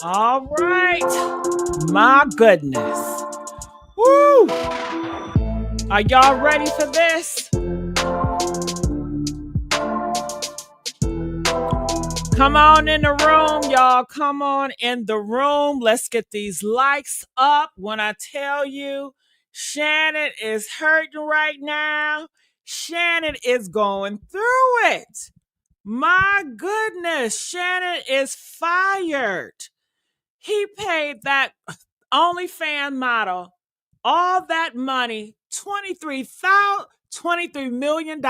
All right. My goodness. Woo! Are y'all ready for this? Come on in the room, y'all. Come on in the room. Let's get these likes up. When I tell you, Shannon is hurting right now. Shannon is going through it. My goodness, Shannon is fired. He paid that OnlyFans model all that money, $23 million.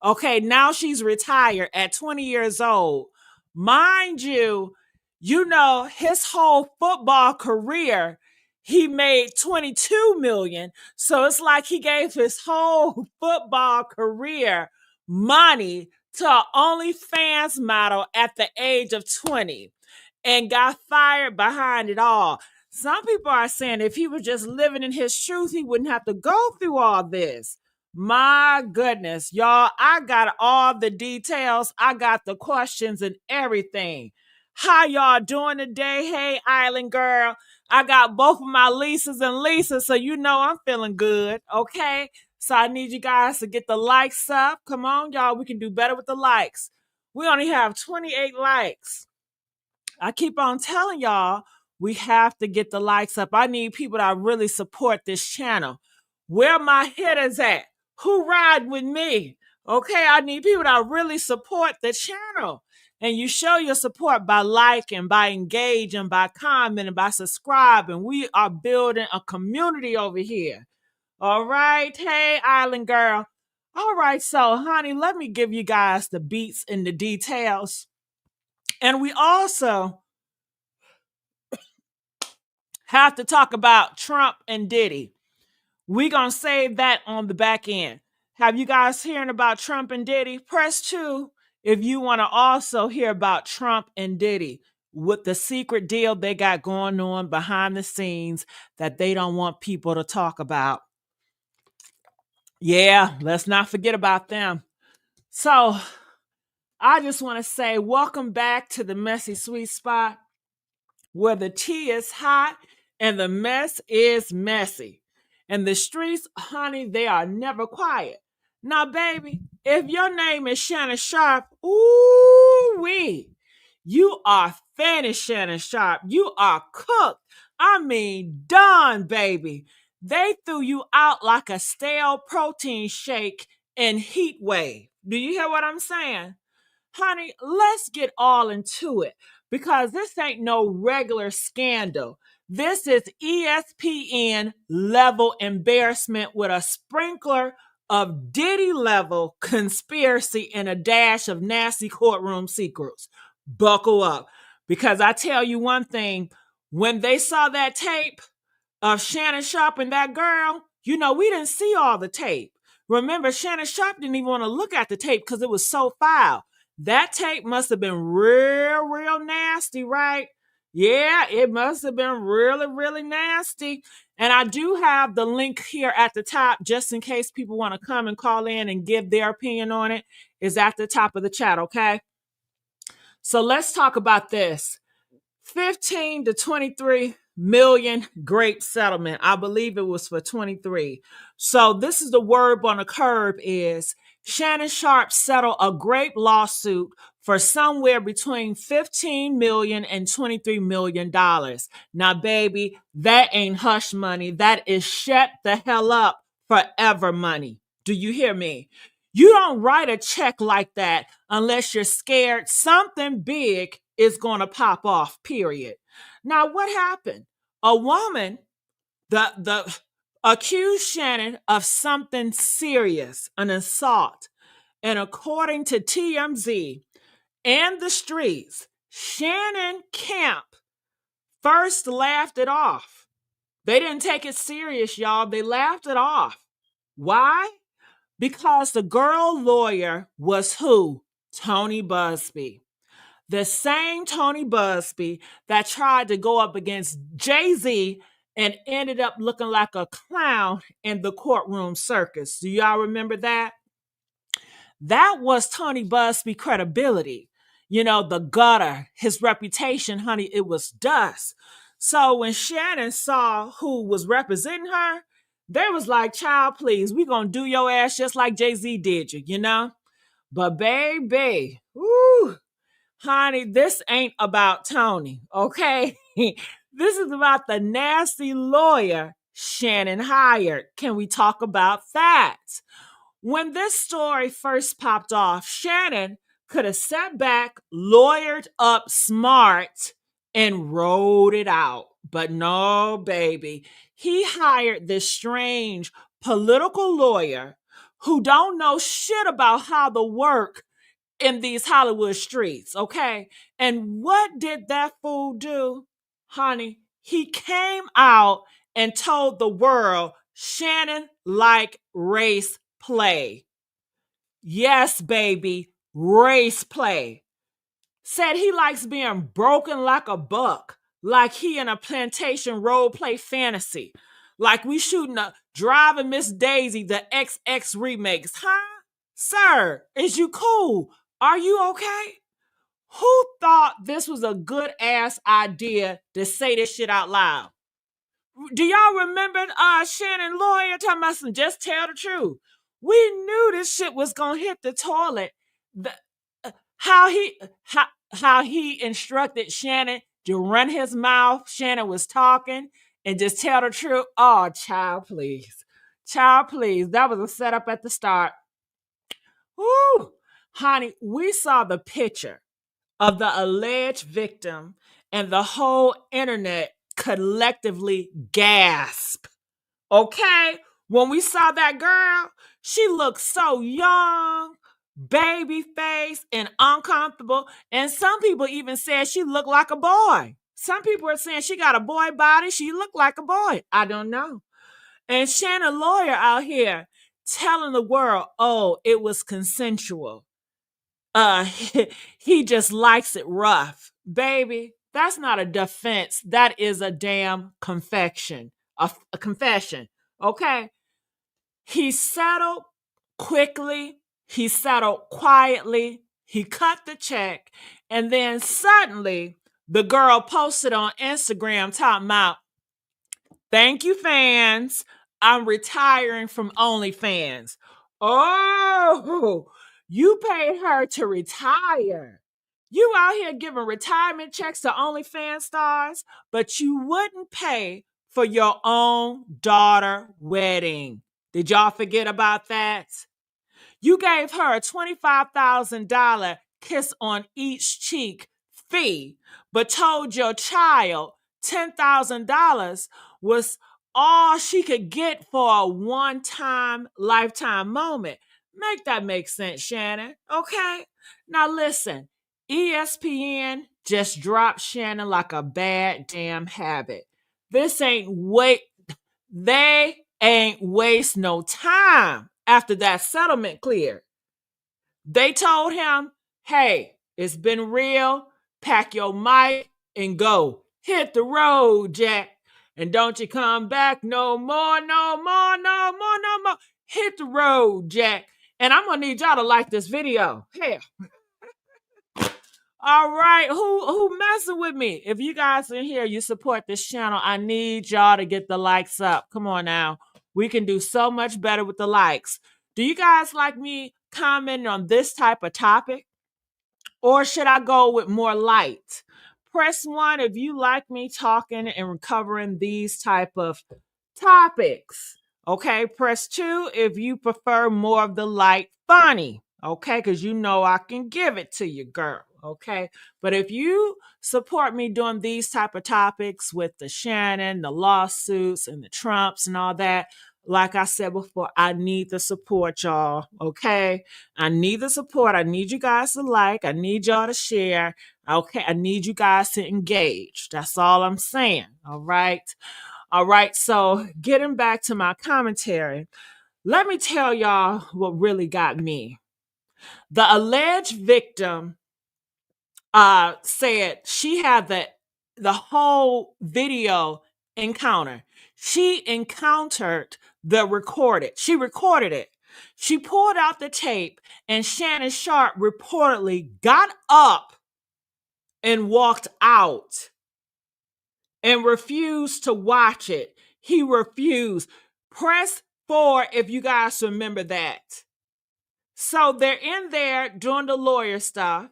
Okay, now she's retired at 20 years old. Mind you, his whole football career, he made 22 million. So it's like he gave his whole football career money to an OnlyFans model at the age of 20 and got fired behind it all. Some people are saying if he was just living in his truth, he wouldn't have to go through all this. My goodness, y'all, I got all the details. I got the questions and everything. How y'all doing today? Hey, Island Girl. I got both of my Lisas and Lisa, so I'm feeling good, okay? So I need you guys to get the likes up. Come on, y'all. We can do better with the likes. We only have 28 likes. I keep on telling y'all, we have to get the likes up. I need people that really support this channel. Where my hitters at? Who ride with me? Okay, I need people that really support the channel. And you show your support by liking, by engaging, by commenting, by subscribing. We are building a community over here. All right. Hey, Island Girl. All right. So, honey, let me give you guys the beats and the details. And we also have to talk about Trump and Diddy. We're going to save that on the back end. Have you guys hearing about Trump and Diddy? Press 2 if you want to also hear about Trump and Diddy with the secret deal they got going on behind the scenes that they don't want people to talk about. Yeah, let's not forget about them. So I just want to say welcome back to the Messy Sweet Spot where the tea is hot and the mess is messy. And the streets, honey, they are never quiet. Now, baby, if your name is Shannon Sharpe, ooh-wee, you are finished, Shannon Sharpe. You are cooked. I mean, done, baby. They threw you out like a stale protein shake in heat wave. Do you hear what I'm saying? Honey, let's get all into it because this ain't no regular scandal. This is ESPN level embarrassment with a sprinkler of Diddy level conspiracy and a dash of nasty courtroom secrets. Buckle up. Because I tell you one thing, when they saw that tape of Shannon Sharpe and that girl, we didn't see all the tape. Remember, Shannon Sharpe didn't even want to look at the tape because it was so foul. That tape must have been real, real nasty, right? Yeah, it must have been really, really nasty. And I do have the link here at the top, just in case people want to come and call in and give their opinion on it, is at the top of the chat, okay? So let's talk about this. 15 to 23 million Grape settlement. I believe it was for 23. So this is the word on the curb is Shannon Sharpe settled a Grape lawsuit for somewhere between $15 million and $23 million. Now, baby, that ain't hush money. That is shut the hell up forever money. Do you hear me? You don't write a check like that unless you're scared something big is going to pop off, period. Now, what happened? A woman, the accused Shannon of something serious, an assault. And according to TMZ and the streets, Shannon Camp first laughed it off. They didn't take it serious, y'all. They laughed it off. Why? Because the girl lawyer was who? Tony Busby. The same Tony Busby that tried to go up against Jay-Z and ended up looking like a clown in the courtroom circus. Do y'all remember that? That was Tony Busby credibility. the gutter, his reputation, honey, it was dust. So when Shannon saw who was representing her, they was like, child, please, we gonna do your ass just like Jay-Z did you. But baby, woo, honey, this ain't about Tony, okay? This is about the nasty lawyer Shannon hired. Can we talk about that? When this story first popped off, Shannon could have sat back, lawyered up smart, and rode it out. But no, baby. He hired this strange political lawyer who don't know shit about how to work in these Hollywood streets, okay? And what did that fool do? Honey, he came out and told the world Shannon liked race play. Yes, baby, race play. Said he likes being broken like a buck, like he in a plantation role play fantasy, like we shooting a Driving Miss Daisy, the XX remakes. Huh? Sir, is you cool? Are you okay? Who thought this was a good ass idea to say this shit out loud? Do y'all remember Shannon Lawyer talking about some just tell the truth? We knew this shit was gonna hit the toilet. The, how he instructed Shannon to run his mouth. Shannon was talking and just tell the truth. Oh, child, please. Child, please. That was a setup at the start. Woo! Honey, we saw the picture of the alleged victim and the whole internet collectively gasp. Okay? When we saw that girl, she looked so young, baby face, and uncomfortable. And some people even said she looked like a boy. Some people are saying she got a boy body. She looked like a boy. I don't know. And Shannon Lawyer out here telling the world, oh, it was consensual. He just likes it rough. Baby, that's not a defense. That is a damn confession. A confession. Okay? He settled quickly. He settled quietly. He cut the check. And then suddenly, the girl posted on Instagram talking about, thank you, fans. I'm retiring from OnlyFans. Oh, you paid her to retire. You out here giving retirement checks to OnlyFans stars, but you wouldn't pay for your own daughter wedding. Did y'all forget about that? You gave her a $25,000 kiss on each cheek fee, but told your child $10,000 was all she could get for a one-time lifetime moment. Make that make sense, Shannon. Okay? Now listen, ESPN just dropped Shannon like a bad damn habit. They ain't waste no time after that settlement cleared. They told him, hey, it's been real. Pack your mic and go. Hit the road, Jack. And don't you come back no more, no more, no more, no more. Hit the road, Jack. And I'm going to need y'all to like this video. Hell. All right, who messing with me? If you guys in here, you support this channel, I need y'all to get the likes up. Come on now. We can do so much better with the likes. Do you guys like me commenting on this type of topic? Or should I go with more light? Press 1 if you like me talking and covering these type of topics. Okay, press 2 if you prefer more of the light funny. Okay, because you know I can give it to you, girl. Okay, but if you support me doing these type of topics with the Shannon, the lawsuits, and the Trumps and all that, like I said before, I need the support, y'all. Okay, I need the support. I need you guys to like. I need y'all to share. Okay, I need you guys to engage. That's all I'm saying. All right. All right. So getting back to my commentary, let me tell y'all what really got me. The alleged victim said she had the whole video encounter. She encountered the recorded. She recorded it. She pulled out the tape, and Shannon Sharpe reportedly got up and walked out and refused to watch it. He refused. Press 4 if you guys remember that. So they're in there doing the lawyer stuff,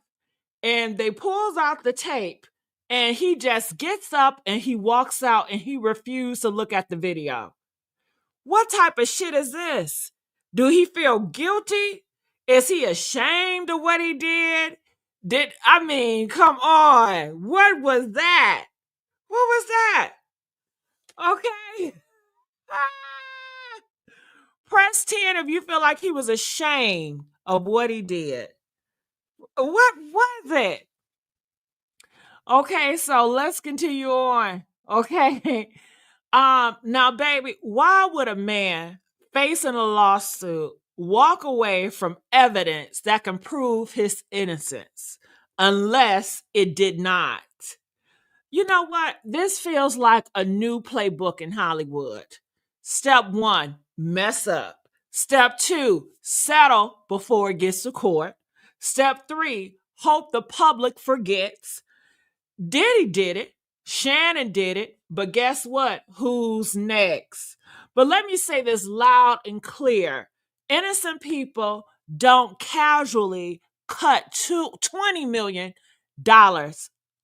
and they pulls out the tape, and he just gets up and he walks out and he refused to look at the video. What type of shit is this? Do he feel guilty? Is he ashamed of what he did? Come on. What was that? What was that? Okay. Press 10 if you feel like he was ashamed of what he did. What was it? Okay, so let's continue on. Okay. Now, baby, why would a man facing a lawsuit walk away from evidence that can prove his innocence unless it did not? You know what? This feels like a new playbook in Hollywood. Step 1, mess up. Step 2, settle before it gets to court. Step 3, hope the public forgets. Diddy did it. Shannon did it. But guess what? Who's next? But let me say this loud and clear. Innocent people don't casually cut $20 million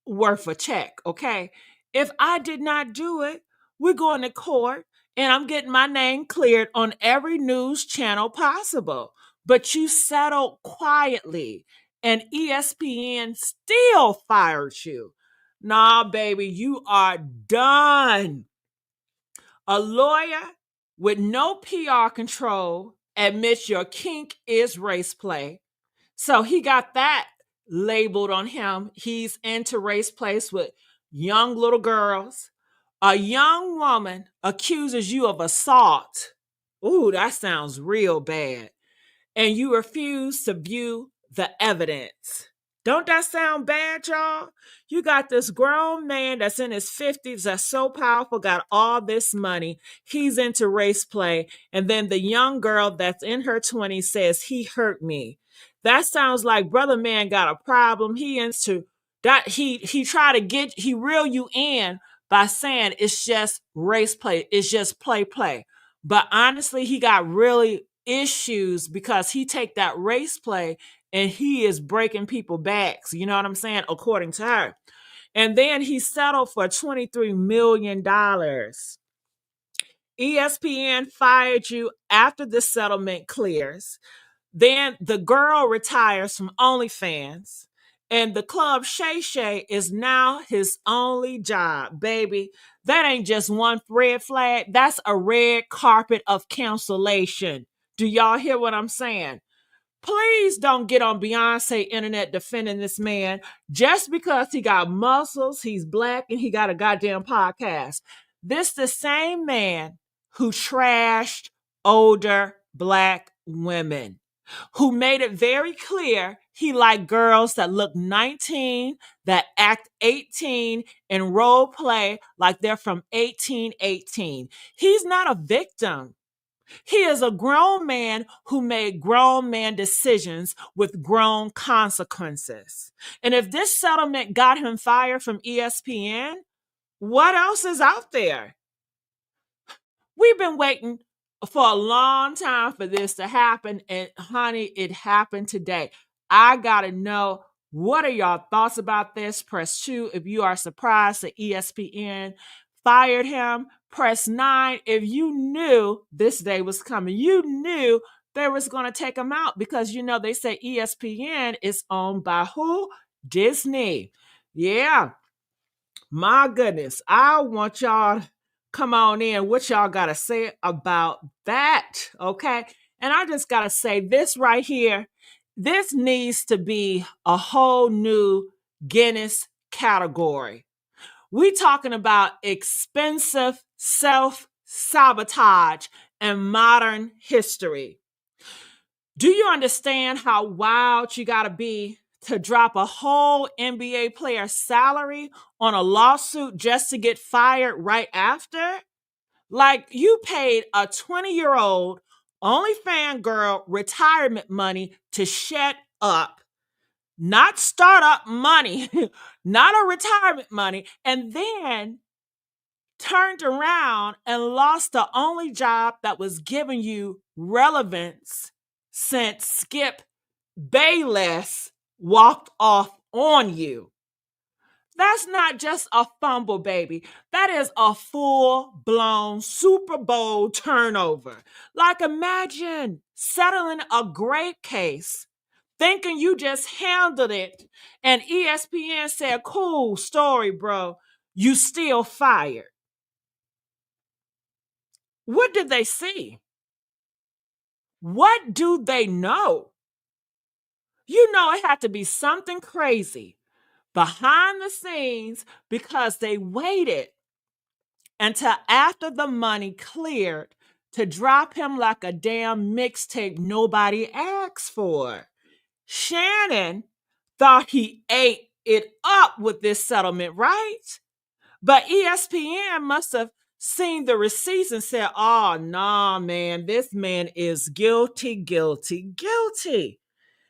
worth of check, okay? If I did not do it, we're going to court and I'm getting my name cleared on every news channel possible. But you settled quietly and ESPN still fired you. Nah, baby, you are done. A lawyer with no PR control admits your kink is race play. So he got that labeled on him. He's into race plays with young little girls. A young woman accuses you of assault. Ooh, that sounds real bad. And you refuse to view the evidence. Don't that sound bad, y'all? You got this grown man that's in his 50s that's so powerful, got all this money. He's into race play. And then the young girl that's in her 20s says, he hurt me. That sounds like brother man got a problem. He into that he reel you in by saying it's just race play. It's just play. But honestly, he got really issues because he take that race play and he is breaking people backs. You know what I'm saying? According to her. And then he settled for $23 million. ESPN fired you after the settlement clears. Then the girl retires from OnlyFans. And the club Shay Shay is now his only job, baby. That ain't just one red flag. That's a red carpet of cancellation. Do y'all hear what I'm saying? Please don't get on Beyonce internet defending this man just because he got muscles, he's black, and he got a goddamn podcast. This the same man who trashed older black women, who made it very clear he liked girls that look 19, that act 18, and role play like they're from 1818. He's not a victim. He is a grown man who made grown man decisions with grown consequences. And if this settlement got him fired from ESPN, what else is out there? We've been waiting for a long time for this to happen. And honey, it happened today. I got to know, what are y'all thoughts about this? Press 2 if you are surprised that ESPN fired him. Press 9 if you knew this day was coming. You knew they was going to take him out because, you know, they say ESPN is owned by who? Disney. Yeah. My goodness. I want y'all to come on in. What y'all got to say about that? Okay. And I just got to say this right here. This needs to be a whole new Guinness category. We talking about expensive self-sabotage in modern history. Do you understand how wild you got to be to drop a whole NBA player's salary on a lawsuit just to get fired right after? Like, you paid a 20-year-old OnlyFans girl retirement money to shut up. not startup money, not a retirement money, and then turned around and lost the only job that was giving you relevance since Skip Bayless walked off on you. That's not just a fumble, baby. That is a full-blown Super Bowl turnover. Like, imagine settling a Grape case, thinking you just handled it, and ESPN said, cool story, bro. You still fired. What did they see? What do they know? You know it had to be something crazy behind the scenes because they waited until after the money cleared to drop him like a damn mixtape nobody asked for. Shannon thought he ate it up with this settlement, right? But ESPN must have seen the receipts and said, oh, nah, man, this man is guilty, guilty, guilty.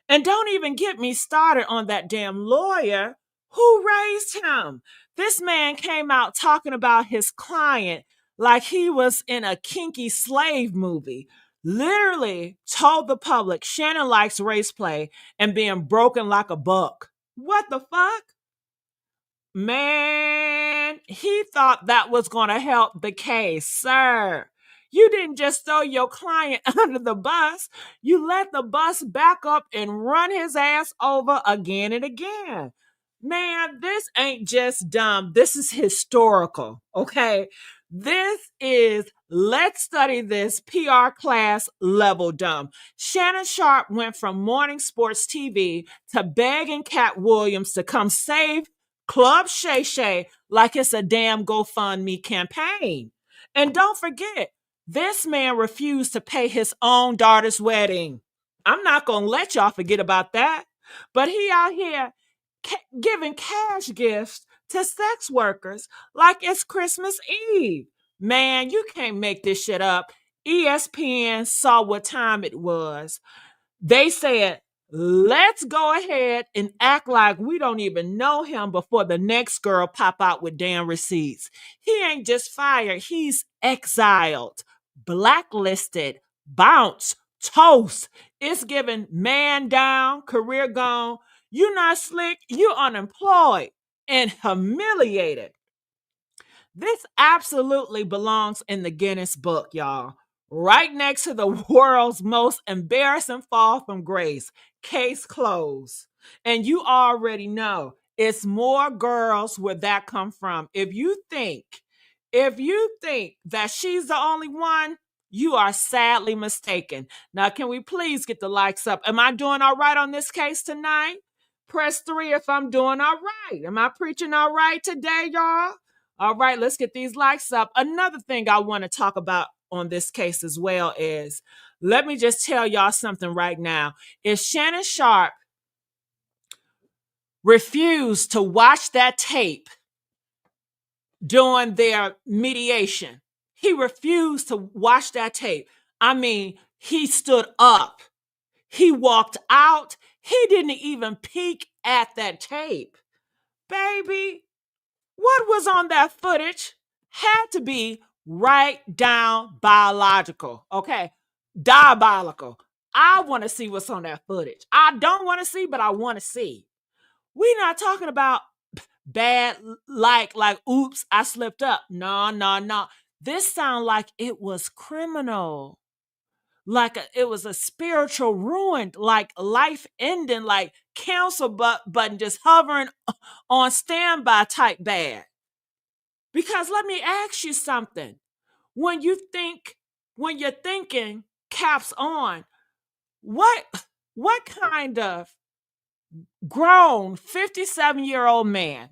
And don't even get me started on that damn lawyer who raised him. This man came out talking about his client like he was in a kinky slave movie. Literally told the public Shannon likes race play and being broken like a buck. What the fuck? Man, he thought that was going to help the case, sir. You didn't just throw your client under the bus. You let the bus back up and run his ass over again and again. Man, this ain't just dumb. This is historical, okay? This is let's study this PR class level dumb. Shannon Sharpe went from morning sports TV to begging Cat Williams to come save Club Shay Shay like it's a damn GoFundMe campaign. And don't forget, this man refused to pay his own daughter's wedding. I'm not going to let y'all forget about that. But he out here giving cash gifts to sex workers like it's Christmas Eve. Man, you can't make this shit up. ESPN saw what time it was. They said, let's go ahead and act like we don't even know him before the next girl pop out with damn receipts. He ain't just fired, he's exiled, blacklisted, bounce, toast. It's given man down, career gone. You not slick, you unemployed and humiliated. This absolutely belongs in the Guinness Book, y'all. Right next to the world's most embarrassing fall from grace. Case closed. And you already know it's more girls where that come from. If you think that she's the only one, you are sadly mistaken. Now, can we please get the likes up? Am I doing all right on this case tonight? Press 3 if I'm doing all right. Am I preaching all right today, y'all? All right, let's get these likes up. Another thing I want to talk about on this case as well is, let me just tell y'all something right now. If Shannon Sharpe refused to watch that tape during their mediation, he refused to watch that tape. I mean, he stood up. He walked out. He didn't even peek at that tape. Baby, what was on that footage had to be right down biological, okay? Diabolical. I want to see what's on that footage. I don't want to see, but I want to see. We're not talking about bad, like, oops, I slipped up. No. This sound like it was criminal. Like it was a spiritual ruin, like life ending, like cancel button just hovering on standby type bad. Because let me ask you something. When you're thinking caps on, what kind of grown 57-year-old man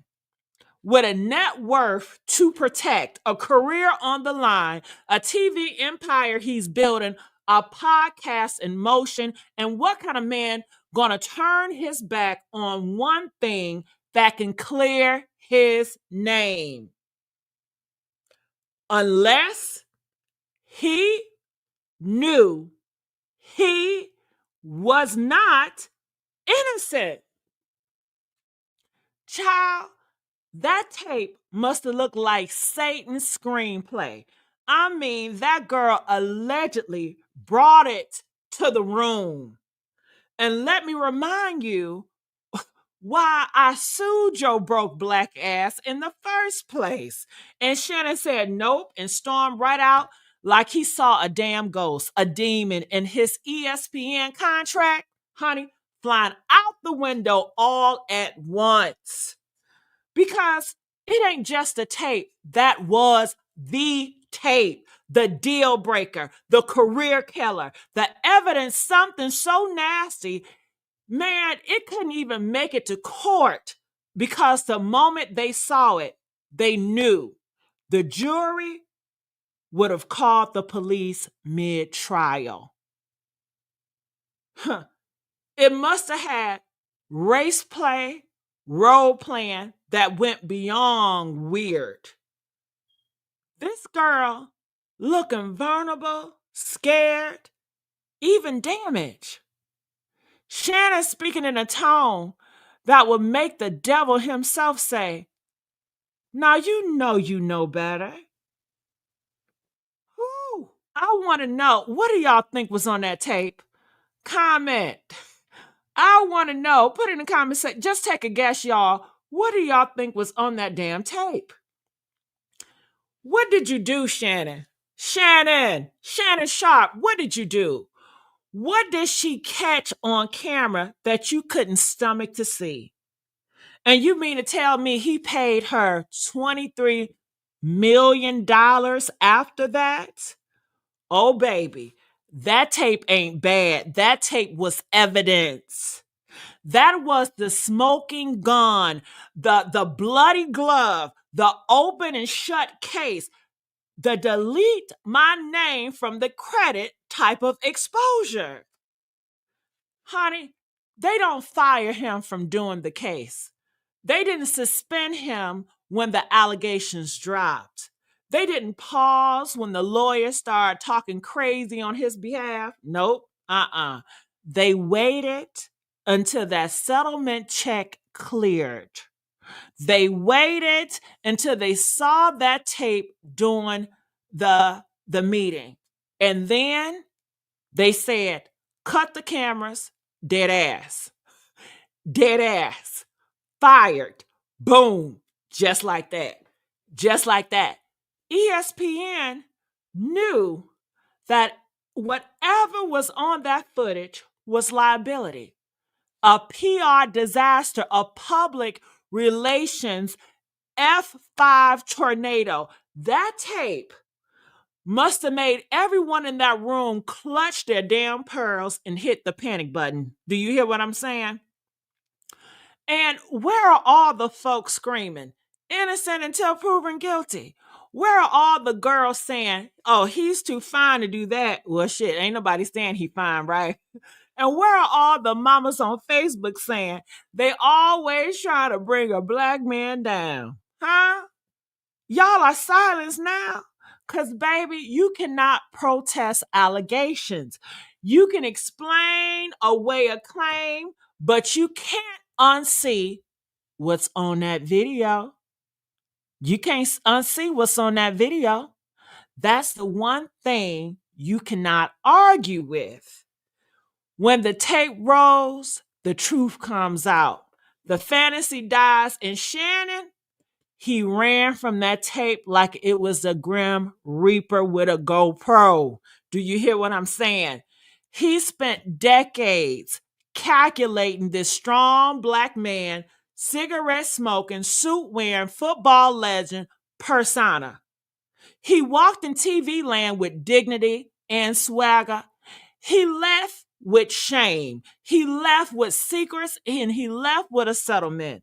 with a net worth to protect, a career on the line, a TV empire he's building, a podcast in motion, and what kind of man gonna turn his back on one thing that can clear his name? Unless he knew he was not innocent. Child, that tape must have looked like Satan's screenplay. I mean, that girl allegedly brought it to the room. And let me remind you why I sued your broke black ass in the first place. And Shannon said nope and stormed right out like he saw a damn ghost, a demon, in his ESPN contract, honey, flying out the window all at once. Because it ain't just a tape. That was the tape, the deal breaker, the career killer, the evidence, something so nasty, man, it couldn't even make it to court because the moment they saw it, they knew the jury would have called the police mid-trial. It must have had race play, role playing that went beyond weird. This girl looking vulnerable, scared, even damaged. Shannon speaking in a tone that would make the devil himself say, now you know better. Whew, I want to know, what do y'all think was on that tape? Comment. I want to know. Put it in the comment section. Just take a guess, y'all. What do y'all think was on that damn tape? What did you do, Shannon? Shannon Sharpe, what did you do? What did she catch on camera that you couldn't stomach to see? And you mean to tell me he paid her $23 million after that? Oh, baby, that tape ain't bad. That tape was evidence. That was the smoking gun, the bloody glove, the open and shut case, the delete my name from the credit type of exposure. Honey, they don't fire him from doing the case. They didn't suspend him when the allegations dropped. They didn't pause when the lawyer started talking crazy on his behalf. Nope. They waited until that settlement check cleared. They waited until they saw that tape during the meeting. And then they said, cut the cameras, dead ass. Dead ass. Fired. Boom. Just like that. Just like that. ESPN knew that whatever was on that footage was liability. A PR disaster, a public relations F5 tornado. That tape must have made everyone in that room clutch their damn pearls and hit the panic button. Do you hear what I'm saying? And where are all the folks screaming, innocent until proven guilty? Where are all the girls saying, oh, he's too fine to do that? Well, shit, ain't nobody saying he fine, right? And where are all the mamas on Facebook saying they always try to bring a black man down? Huh? Y'all are silenced now. Because, baby, you cannot protest allegations. You can explain away a claim, but you can't unsee what's on that video. You can't unsee what's on that video. That's the one thing you cannot argue with. When the tape rolls, the truth comes out. The fantasy dies, and Shannon, he ran from that tape like it was a Grim Reaper with a GoPro. Do you hear what I'm saying? He spent decades calculating this strong black man, cigarette smoking, suit wearing, football legend persona. He walked in TV land with dignity and swagger. He left with shame. He left with secrets, and he left with a settlement.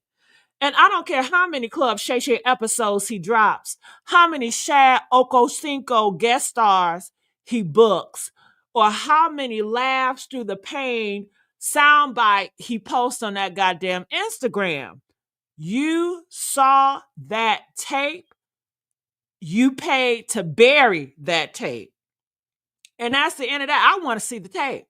And I don't care how many Club Shay Shay episodes he drops, how many Shad Okosinko guest stars he books, or how many laughs through the pain soundbite he posts on that goddamn Instagram. You saw that tape. You paid to bury that tape. And that's the end of that. I want to see the tape.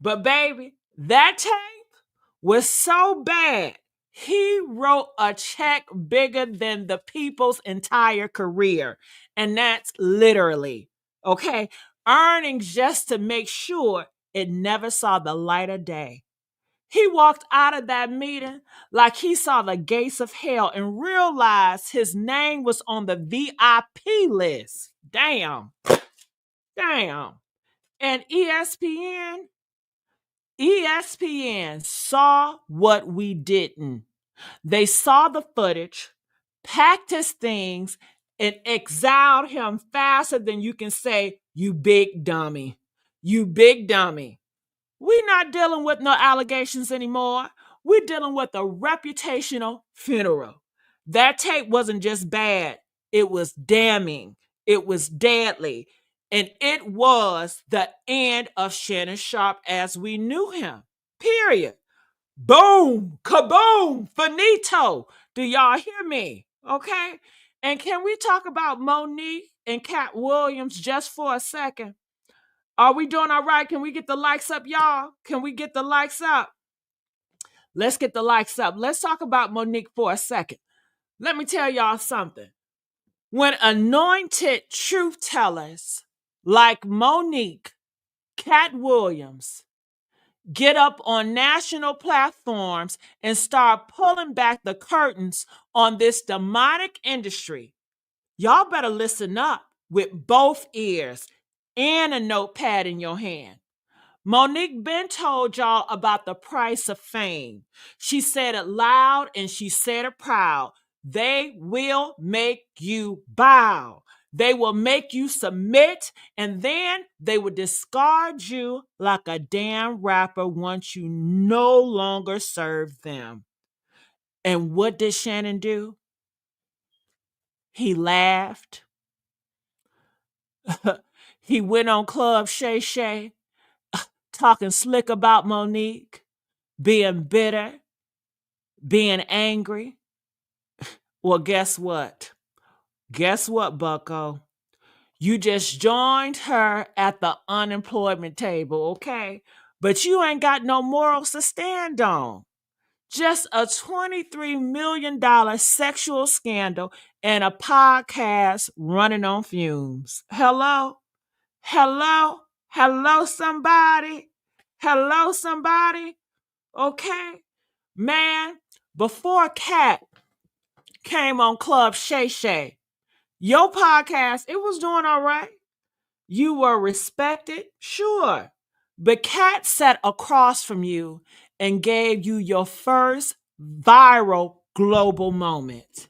But baby, that tape was so bad. He wrote a check bigger than the people's entire career. And that's literally, okay? Earnings just to make sure it never saw the light of day. He walked out of that meeting like he saw the gates of hell and realized his name was on the VIP list. Damn. Damn. And ESPN saw what we didn't. They saw the footage, packed his things, and exiled him faster than you can say, "You big dummy. You big dummy." We're not dealing with no allegations anymore. We're dealing with a reputational funeral. That tape wasn't just bad, it was damning, it was deadly, and it was the end of Shannon Sharpe as we knew him. Period. Boom, kaboom, finito. Do y'all hear me? Okay. And can we talk about Monique and Cat Williams just for a second? Are we doing all right? Can we get the likes up, y'all? Can we get the likes up? Let's get the likes up. Let's talk about Monique for a second. Let me tell y'all something. When anointed truth tellers like Monique, Cat Williams, get up on national platforms and start pulling back the curtains on this demonic industry, y'all better listen up with both ears and a notepad in your hand. Monique been told y'all about the price of fame. She said it loud and she said it proud. They will make you bow. They will make you submit, and then they will discard you like a damn rapper once you no longer serve them. And what did Shannon do? He laughed. He went on Club Shay Shay, talking slick about Monique, being bitter, being angry. Well, guess what? Guess what, bucko? You just joined her at the unemployment table, okay? But you ain't got no morals to stand on. Just a $23 million sexual scandal and a podcast running on fumes. Hello? Hello? Hello, somebody? Hello, somebody? Okay? Man, before Cat came on Club Shay Shay, your podcast, it was doing all right. You were respected, sure. But Cat sat across from you and gave you your first viral global moment.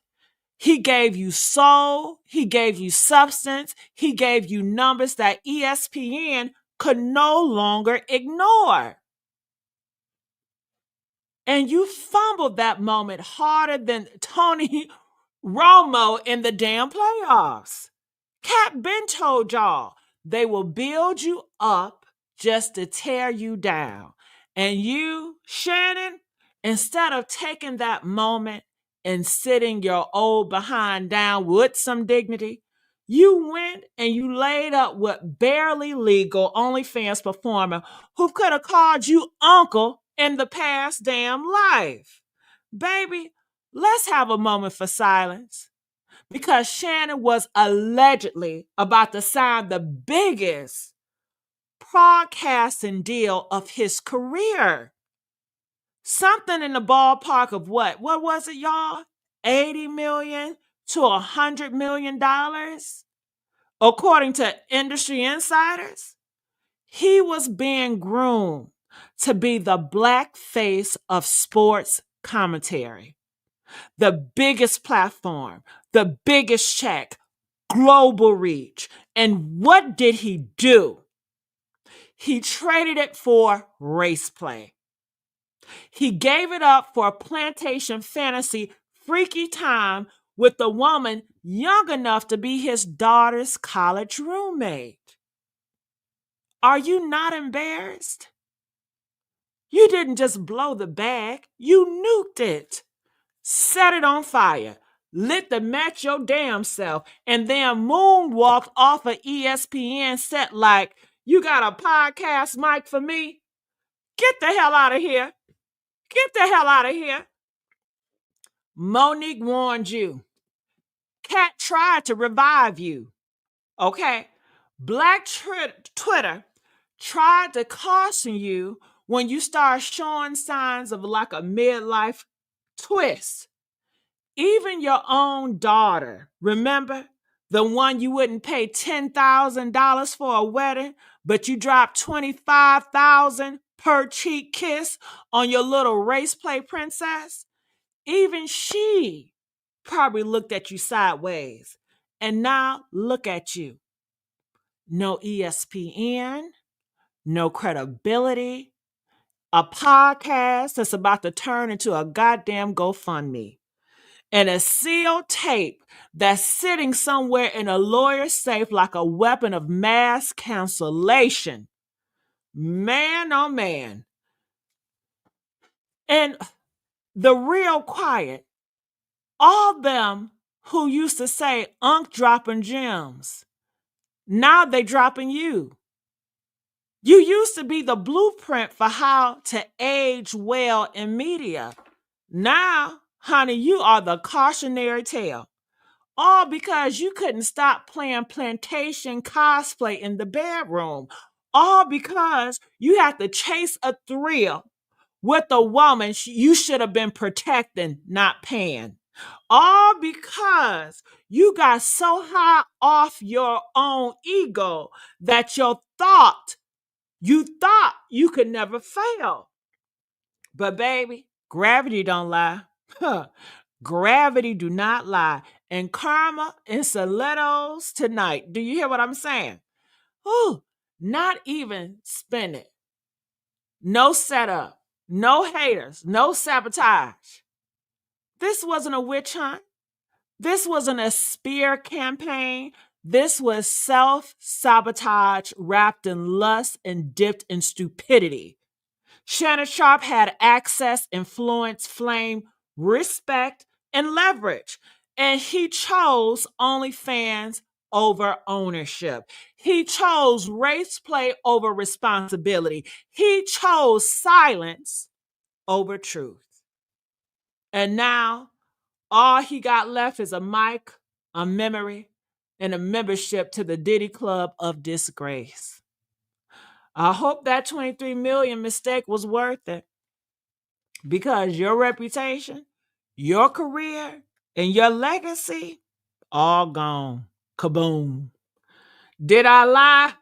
He gave you soul, he gave you substance, he gave you numbers that ESPN could no longer ignore. And you fumbled that moment harder than Tony Romo in the damn playoffs. Cat Ben told y'all they will build you up just to tear you down. And you, Shannon, instead of taking that moment and sitting your old behind down with some dignity, you went and you laid up with barely legal OnlyFans performer who could have called you uncle in the past damn life. Baby, let's have a moment for silence because Shannon was allegedly about to sign the biggest broadcasting deal of his career. Something in the ballpark of what? What was it, y'all? 80 million to $100 million? According to industry insiders, he was being groomed to be the black face of sports commentary. The biggest platform, the biggest check, global reach. And what did he do? He traded it for race play. He gave it up for a plantation fantasy freaky time with a woman young enough to be his daughter's college roommate. Are you not embarrassed? You didn't just blow the bag, you nuked it. Set it on fire, lit the match your damn self, and then moonwalked off of ESPN set like, you got a podcast mic for me? Get the hell out of here. Get the hell out of here. Monique warned you. Cat tried to revive you. Okay? Black Twitter tried to caution you when you start showing signs of like a midlife twist. Even your own daughter, remember? The one you wouldn't pay $10,000 for a wedding, but you dropped $25,000 per cheek kiss on your little race play princess? Even she probably looked at you sideways. And now look at you. No ESPN, no credibility, a podcast that's about to turn into a goddamn GoFundMe, and a sealed tape that's sitting somewhere in a lawyer's safe like a weapon of mass cancellation. Man, oh man. And the real quiet, all them who used to say Unc dropping gems, now they dropping you. You used to be the blueprint for how to age well in media. Now, honey, you are the cautionary tale. All because you couldn't stop playing plantation cosplay in the bedroom. All because you had to chase a thrill with a woman you should have been protecting, not paying. All because you got so high off your own ego that you thought you could never fail. But baby, gravity don't lie. Gravity do not lie. And karma and stilettos tonight. Do you hear what I'm saying? Ooh, not even spin it. No setup. No haters. No sabotage. This wasn't a witch hunt. This wasn't a spear campaign. This was self-sabotage wrapped in lust and dipped in stupidity. Shannon Sharpe had access, influence, flame, respect, and leverage. And he chose OnlyFans over ownership. He chose race play over responsibility. He chose silence over truth. And now, all he got left is a mic, a memory, and a membership to the Diddy Club of Disgrace. I hope that 23 million mistake was worth it, because your reputation, your career, and your legacy, all gone. Kaboom. Did I lie?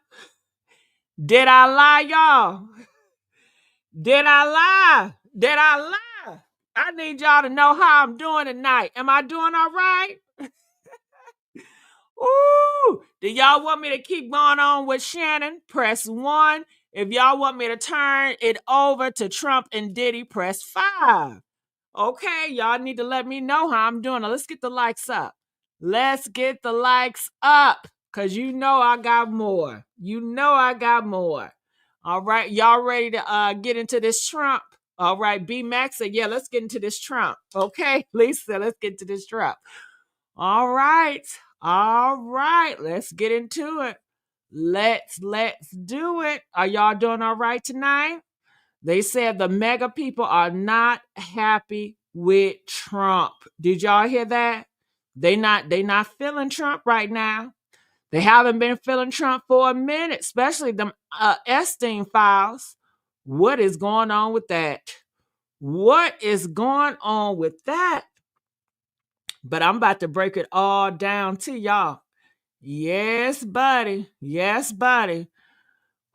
Did I lie, y'all? Did I lie? Did I lie? I need y'all to know how I'm doing tonight. Am I doing all right? Ooh, do y'all want me to keep going on with Shannon? Press 1. If y'all want me to turn it over to Trump and Diddy, press 5. Okay, y'all need to let me know how I'm doing. Now, let's get the likes up. Let's get the likes up, because you know I got more. You know I got more. All right, y'all ready to get into this Trump? All right, B Max said, yeah, let's get into this Trump. Okay, Lisa, let's get into this Trump. All right, let's get into it. Let's do it. Are y'all doing all right tonight? They said the MAGA people are not happy with Trump. Did y'all hear that? They not feeling Trump right now. They haven't been feeling Trump for a minute, especially them Epstein files. What is going on with that? What is going on with that? But I'm about to break it all down to y'all. Yes, buddy. Yes, buddy.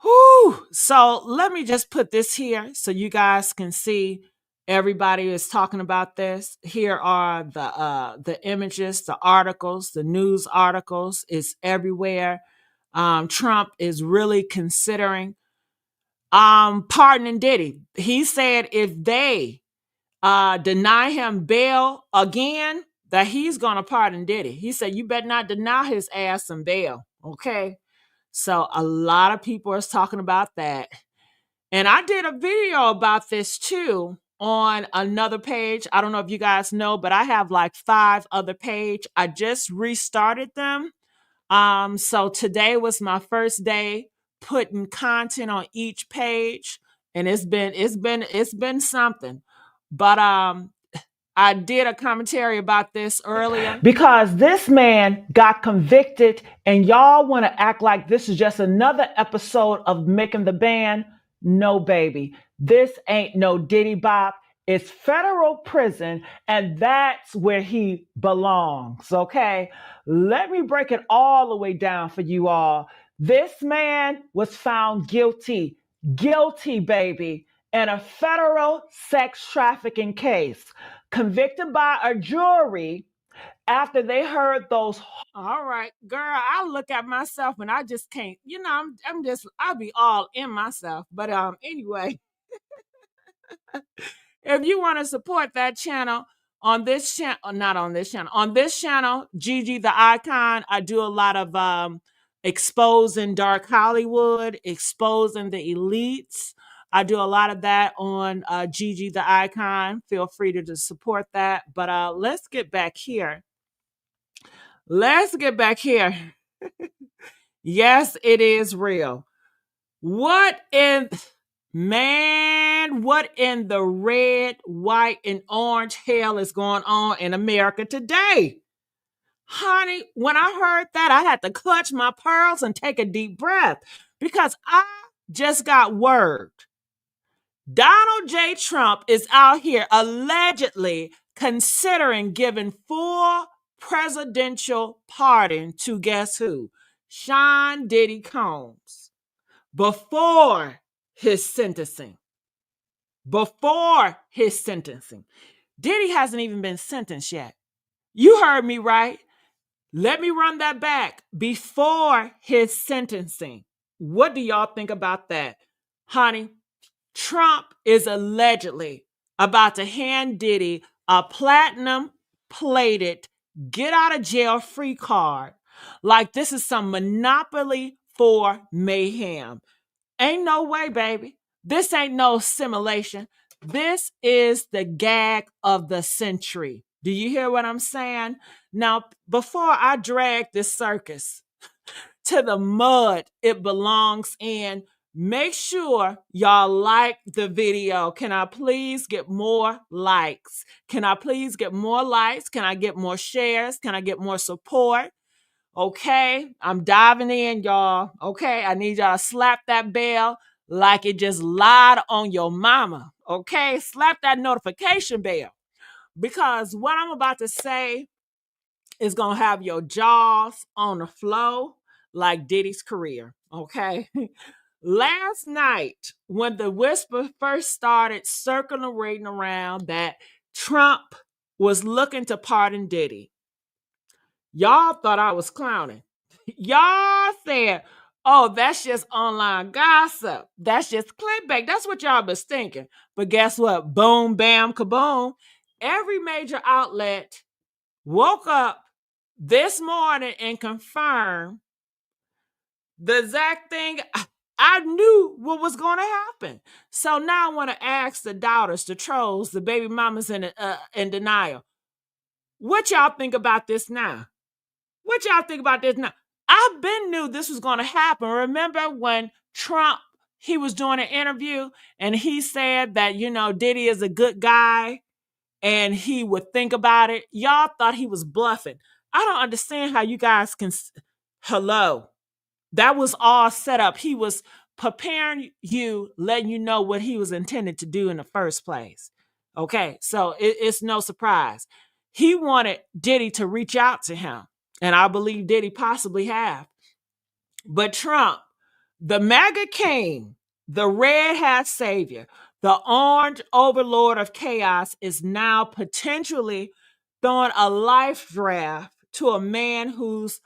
Whew. So let me just put this here so you guys can see everybody is talking about this. Here are the images, the articles, the news articles. It's everywhere. Trump is really considering pardoning Diddy. He said if they deny him bail again, that he's going to pardon Diddy. He said, you better not deny his ass some bail. Okay. So a lot of people are talking about that. And I did a video about this too on another page. I don't know if you guys know, but I have like 5 other pages. I just restarted them. So today was my first day putting content on each page, and it's been something. But I did a commentary about this earlier. Because this man got convicted, and y'all want to act like this is just another episode of Making the Band. No, baby. This ain't no Diddy Bop. It's federal prison, and that's where he belongs, okay? Let me break it all the way down for you all. This man was found guilty, baby, in a federal sex trafficking case, convicted by a jury after they heard those. All right, girl, I look at myself and I just can't, I'll be all in myself. But anyway, if you want to support that channel on this channel, not on this channel, on this channel, Gigi the Icon, I do a lot of exposing dark Hollywood, exposing the elites. I do a lot of that on Gigi the Icon. Feel free to support that. But let's get back here. Let's get back here. Yes, it is real. What in the red, white, and orange hell is going on in America today? Honey, when I heard that, I had to clutch my pearls and take a deep breath because I just got word. Donald J. Trump is out here allegedly considering giving full presidential pardon to guess who? Sean Diddy Combs before his sentencing. Diddy hasn't even been sentenced yet. You heard me right. Let me run that back. Before his sentencing. What do y'all think about that? Honey, Trump is allegedly about to hand Diddy a platinum-plated get-out-of-jail-free card like this is some monopoly for mayhem. Ain't no way, baby. This ain't no simulation. This is the gag of the century. Do you hear what I'm saying? Now, before I drag this circus to the mud it belongs in, make sure y'all like the video. Can I please get more likes? Can I please get more likes? Can I get more shares? Can I get more support? Okay, I'm diving in, y'all. Okay, I need y'all to slap that bell like it just lied on your mama. Okay, slap that notification bell because what I'm about to say is going to have your jaws on the floor like Diddy's career. Okay. Last night, when the whisper first started circulating around that Trump was looking to pardon Diddy, y'all thought I was clowning. Y'all said, oh, that's just online gossip. That's just clickbait. That's what y'all was thinking. But guess what? Boom, bam, kaboom. Every major outlet woke up this morning and confirmed the exact thing. I knew what was going to happen. So now I want to ask the doubters, the trolls, the baby mamas in denial. What y'all think about this now? I've been knew this was going to happen. Remember when Trump, he was doing an interview and he said that, Diddy is a good guy and he would think about it. Y'all thought he was bluffing. I don't understand how you guys can. Hello. That was all set up. He was preparing you, letting you know what he was intended to do in the first place. Okay, so it's no surprise. He wanted Diddy to reach out to him, and I believe Diddy possibly have. But Trump, the MAGA king, the red hat savior, the orange overlord of chaos, is now potentially throwing a life draft to a man whose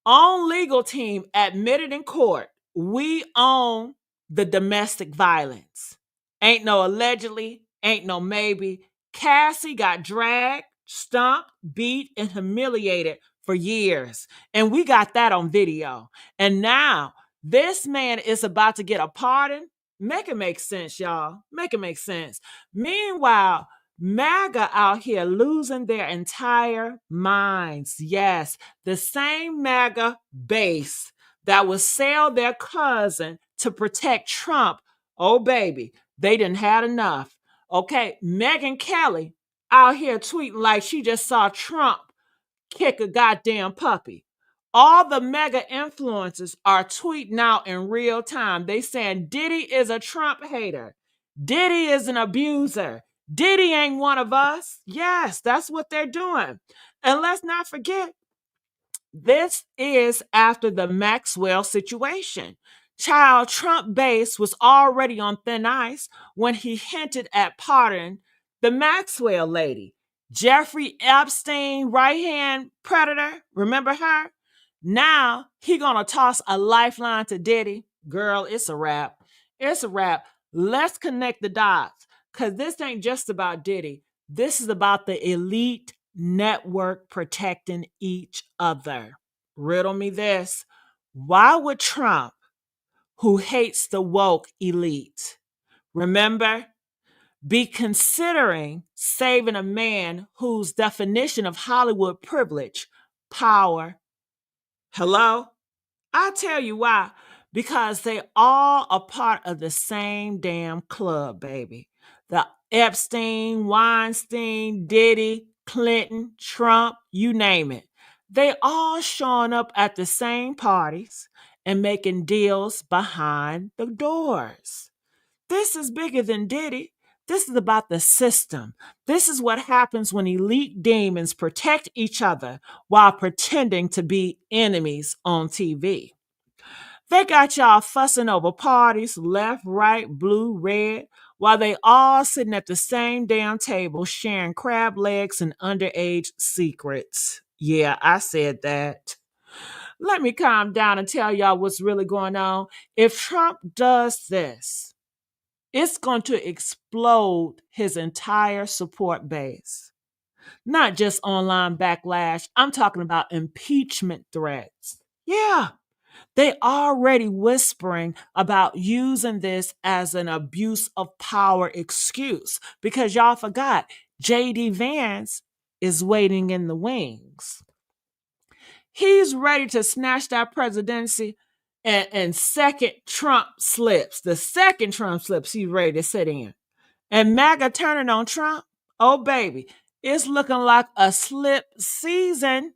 own legal team admitted in court, we own the domestic violence. Ain't no allegedly, ain't no maybe. Cassie got dragged, stumped, beat, and humiliated for years. And we got that on video. And now this man is about to get a pardon. Make it make sense, y'all. Make it make sense. Meanwhile, MAGA out here losing their entire minds. Yes, the same MAGA base that would sell their cousin to protect Trump. Oh, baby, they didn't had enough. Okay, Megyn Kelly out here tweeting like she just saw Trump kick a goddamn puppy. All the mega influencers are tweeting out in real time. They saying Diddy is a Trump hater. Diddy is an abuser. Diddy ain't one of us. Yes, that's what they're doing. And let's not forget, this is after the Maxwell situation. Child, Trump base was already on thin ice when he hinted at pardoning the Maxwell lady. Jeffrey Epstein, right-hand predator, remember her? Now he gonna toss a lifeline to Diddy. Girl, it's a wrap. It's a wrap. Let's connect the dots, because this ain't just about Diddy. This is about the elite network protecting each other. Riddle me this. Why would Trump, who hates the woke elite, remember, be considering saving a man whose definition of Hollywood privilege, power? Hello? I'll tell you why. Because they all are part of the same damn club, baby. The Epstein, Weinstein, Diddy, Clinton, Trump, you name it. They all showing up at the same parties and making deals behind the doors. This is bigger than Diddy. This is about the system. This is what happens when elite demons protect each other while pretending to be enemies on TV. They got y'all fussing over parties, left, right, blue, red, while they all sitting at the same damn table sharing crab legs and underage secrets. Yeah, I said that. Let me calm down and tell y'all what's really going on. If Trump does this, it's going to explode his entire support base. Not just online backlash. I'm talking about impeachment threats. Yeah. They already whispering about using this as an abuse of power excuse, because y'all forgot J.D. Vance is waiting in the wings. He's ready to snatch that presidency and second Trump slips. The second Trump slips he's ready to sit in. And MAGA turning on Trump, oh baby, it's looking like a slip season.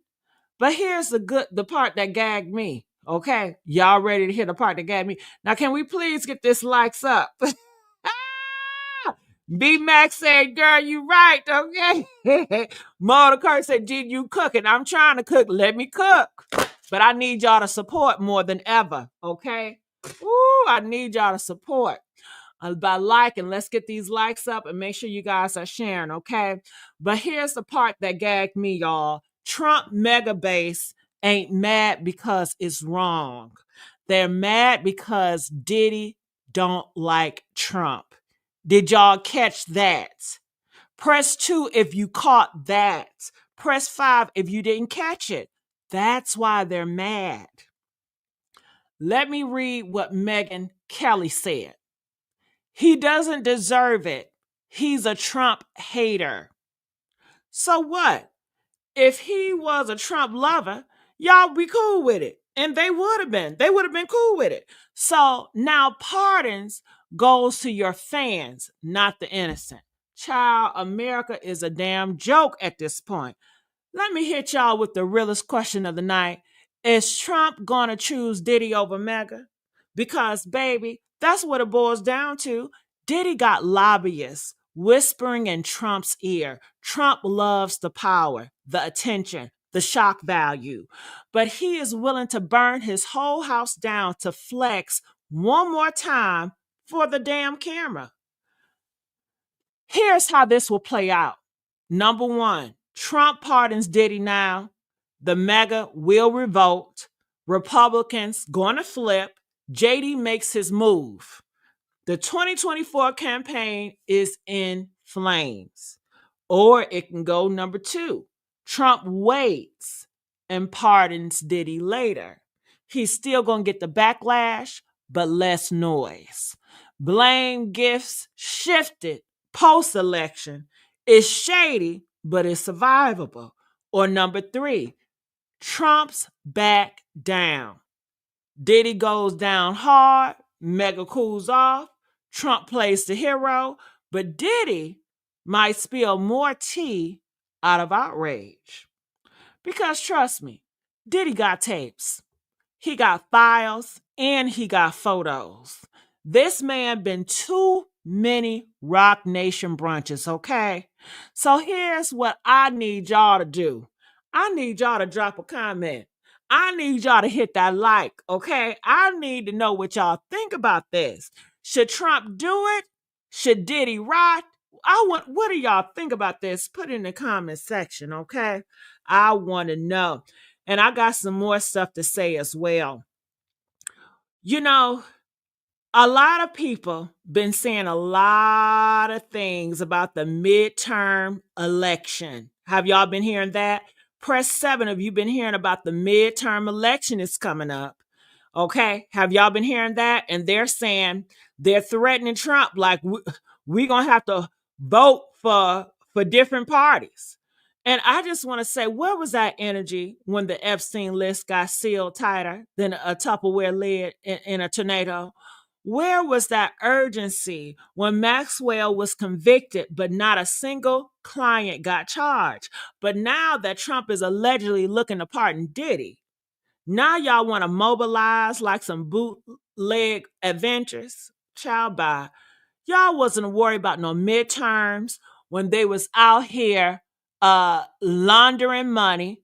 But here's the part that gagged me. Okay, y'all ready to hear the part that gagged me? Now, can we please get this likes up? B Max said, "Girl, you right." Okay. Motor Kurt said, "Did you cooking? I'm trying to cook. Let me cook, but I need y'all to support more than ever." Okay. Ooh, I need y'all to support by liking. Let's get these likes up and make sure you guys are sharing. Okay. But here's the part that gagged me, y'all. Trump mega base ain't mad because it's wrong. They're mad because Diddy don't like Trump. Did y'all catch that? Press 2 if you caught that. Press 5 if you didn't catch it. That's why they're mad. Let me read what Megyn Kelly said. He doesn't deserve it. He's a Trump hater. So what? If he was a Trump lover, y'all be cool with it. And they would have been. They would have been cool with it. So now pardons goes to your fans, not the innocent. Child, America is a damn joke at this point. Let me hit y'all with the realest question of the night. Is Trump going to choose Diddy over MAGA? Because, baby, that's what it boils down to. Diddy got lobbyists whispering in Trump's ear. Trump loves the power, the attention, the shock value. But he is willing to burn his whole house down to flex one more time for the damn camera. Here's how this will play out. Number 1, Trump pardons Diddy now. The MAGA will revolt. Republicans going to flip. JD makes his move. The 2024 campaign is in flames. Or it can go number 2. Trump waits and pardons Diddy later. He's still going to get the backlash, but less noise. Blame gifts shifted post-election. It's shady, but it's survivable. Or number 3, Trump's back down. Diddy goes down hard, MAGA cools off, Trump plays the hero, but Diddy might spill more tea out of outrage. Because trust me, Diddy got tapes. He got files and he got photos. This man been too many Rock Nation brunches, okay? So here's what I need y'all to do. I need y'all to drop a comment. I need y'all to hit that like, okay? I need to know what y'all think about this. Should Trump do it? Should Diddy rot? What do y'all think about this? Put it in the comment section, okay? I want to know. And I got some more stuff to say as well. You know, a lot of people been saying a lot of things about the midterm election. Have y'all been hearing that? Press 7 if you've been hearing about the midterm election is coming up. Okay, have y'all been hearing that? And they're saying they're threatening Trump like we're gonna have to vote for different parties. And I just want to say, where was that energy when the Epstein list got sealed tighter than a Tupperware lid in a tornado? Where was that urgency when Maxwell was convicted, but not a single client got charged? But now that Trump is allegedly looking to pardon Diddy, now y'all want to mobilize like some bootleg adventures? Child, bye. Y'all wasn't worried about no midterms when they was out here laundering money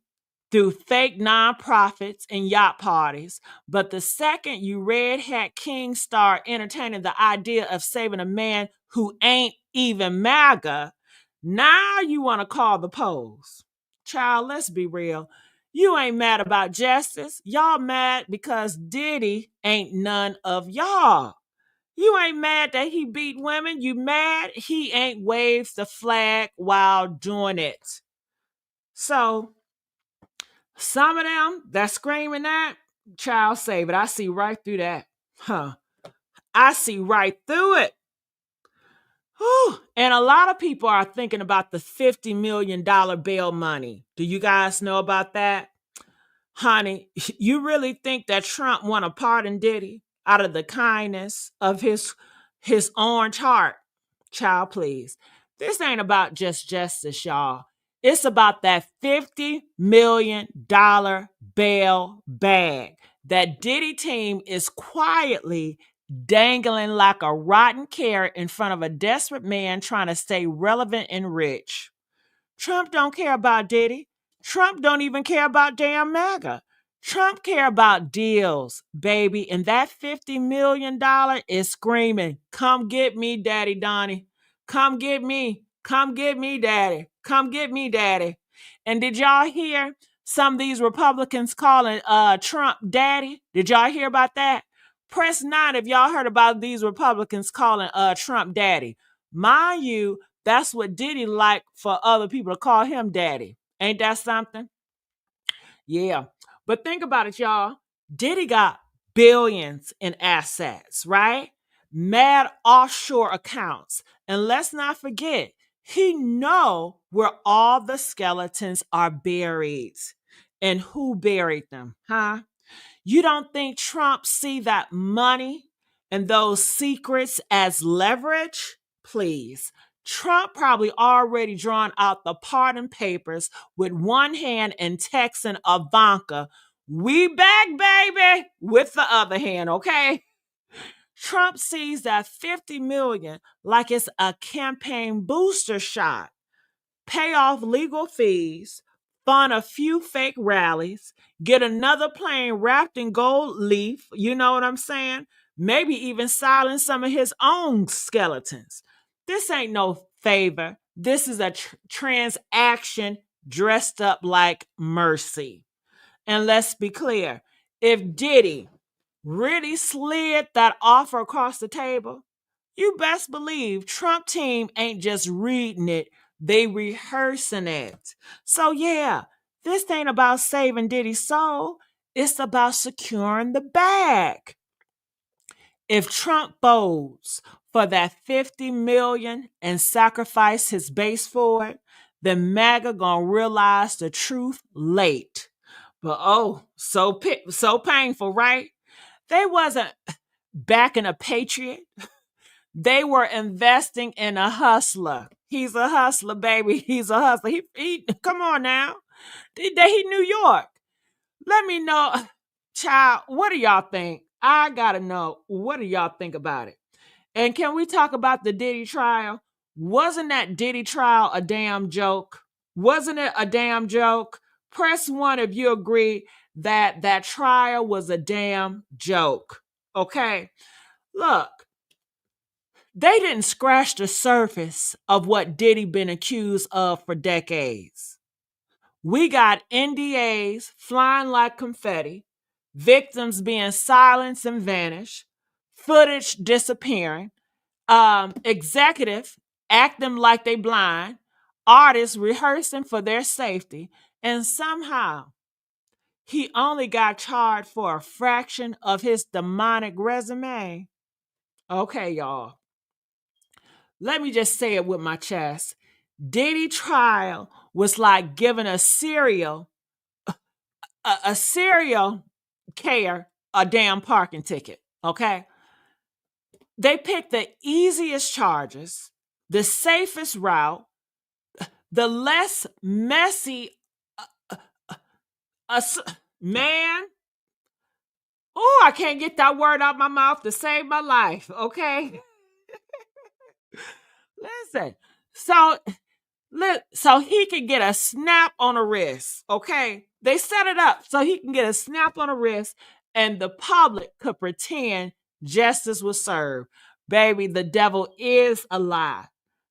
through fake nonprofits and yacht parties. But the second you red hat kings start entertaining the idea of saving a man who ain't even MAGA, now you want to call the polls. Child, let's be real. You ain't mad about justice. Y'all mad because Diddy ain't none of y'all. You ain't mad that he beat women. You mad he ain't waved the flag while doing it. So some of them that's screaming that, child save it. I see right through that. I see right through it. Whew. And a lot of people are thinking about the $50 million bail money. Do you guys know about that? Honey, you really think that Trump want to pardon Diddy out of the kindness of his orange heart? Child, please. This ain't about just justice, y'all. It's about that $50 million bail bag that Diddy team is quietly dangling like a rotten carrot in front of a desperate man trying to stay relevant and rich. Trump don't care about Diddy. Trump don't even care about damn MAGA. Trump care about deals, baby. And that $50 million is screaming, come get me, Daddy Donnie. Come get me. Come get me, Daddy. Come get me, Daddy. And did y'all hear some of these Republicans calling Trump Daddy? Did y'all hear about that? Press 9 if y'all heard about these Republicans calling Trump Daddy. Mind you, that's what Diddy like for other people to call him Daddy. Ain't that something? Yeah. But think about it, y'all. Diddy got billions in assets, right? Mad offshore accounts. And let's not forget, he know where all the skeletons are buried. And who buried them, huh? You don't think Trump see that money and those secrets as leverage? Please. Trump probably already drawn out the pardon papers with one hand and texting Ivanka, "We back, baby," with the other hand, okay? Trump sees that 50 million like it's a campaign booster shot. Pay off legal fees, fund a few fake rallies, get another plane wrapped in gold leaf, you know what I'm saying? Maybe even silence some of his own skeletons. This ain't no favor. This is a transaction dressed up like mercy. And let's be clear, if Diddy really slid that offer across the table, you best believe Trump team ain't just reading it, they rehearsing it. So yeah, this ain't about saving Diddy's soul. It's about securing the bag. If Trump votes for that 50 million and sacrifice his base for it, then MAGA gonna realize the truth late. But oh, so painful, right? They wasn't backing a patriot. They were investing in a hustler. He's a hustler, baby. He's a hustler. He come on now. He New York. Let me know, child, what do y'all think? I gotta know, what do y'all think about it? And can we talk about the Diddy trial? Wasn't that Diddy trial a damn joke? Wasn't it a damn joke? Press 1 if you agree that that trial was a damn joke. Okay? Look, they didn't scratch the surface of what Diddy been accused of for decades. We got NDAs flying like confetti, victims being silenced and vanished, footage disappearing, executive acting like they blind, artists rehearsing for their safety, and somehow he only got charged for a fraction of his demonic resume. Okay, y'all. Let me just say it with my chest. Diddy trial was like giving a serial care a damn parking ticket. Okay. They picked the easiest charges, the safest route, the less messy. Man, oh, I can't get that word out my mouth to save my life. Okay. Listen. So he can get a snap on a wrist. Okay. They set it up so he can get a snap on a wrist and the public could pretend justice was served. Baby, the devil is a lie.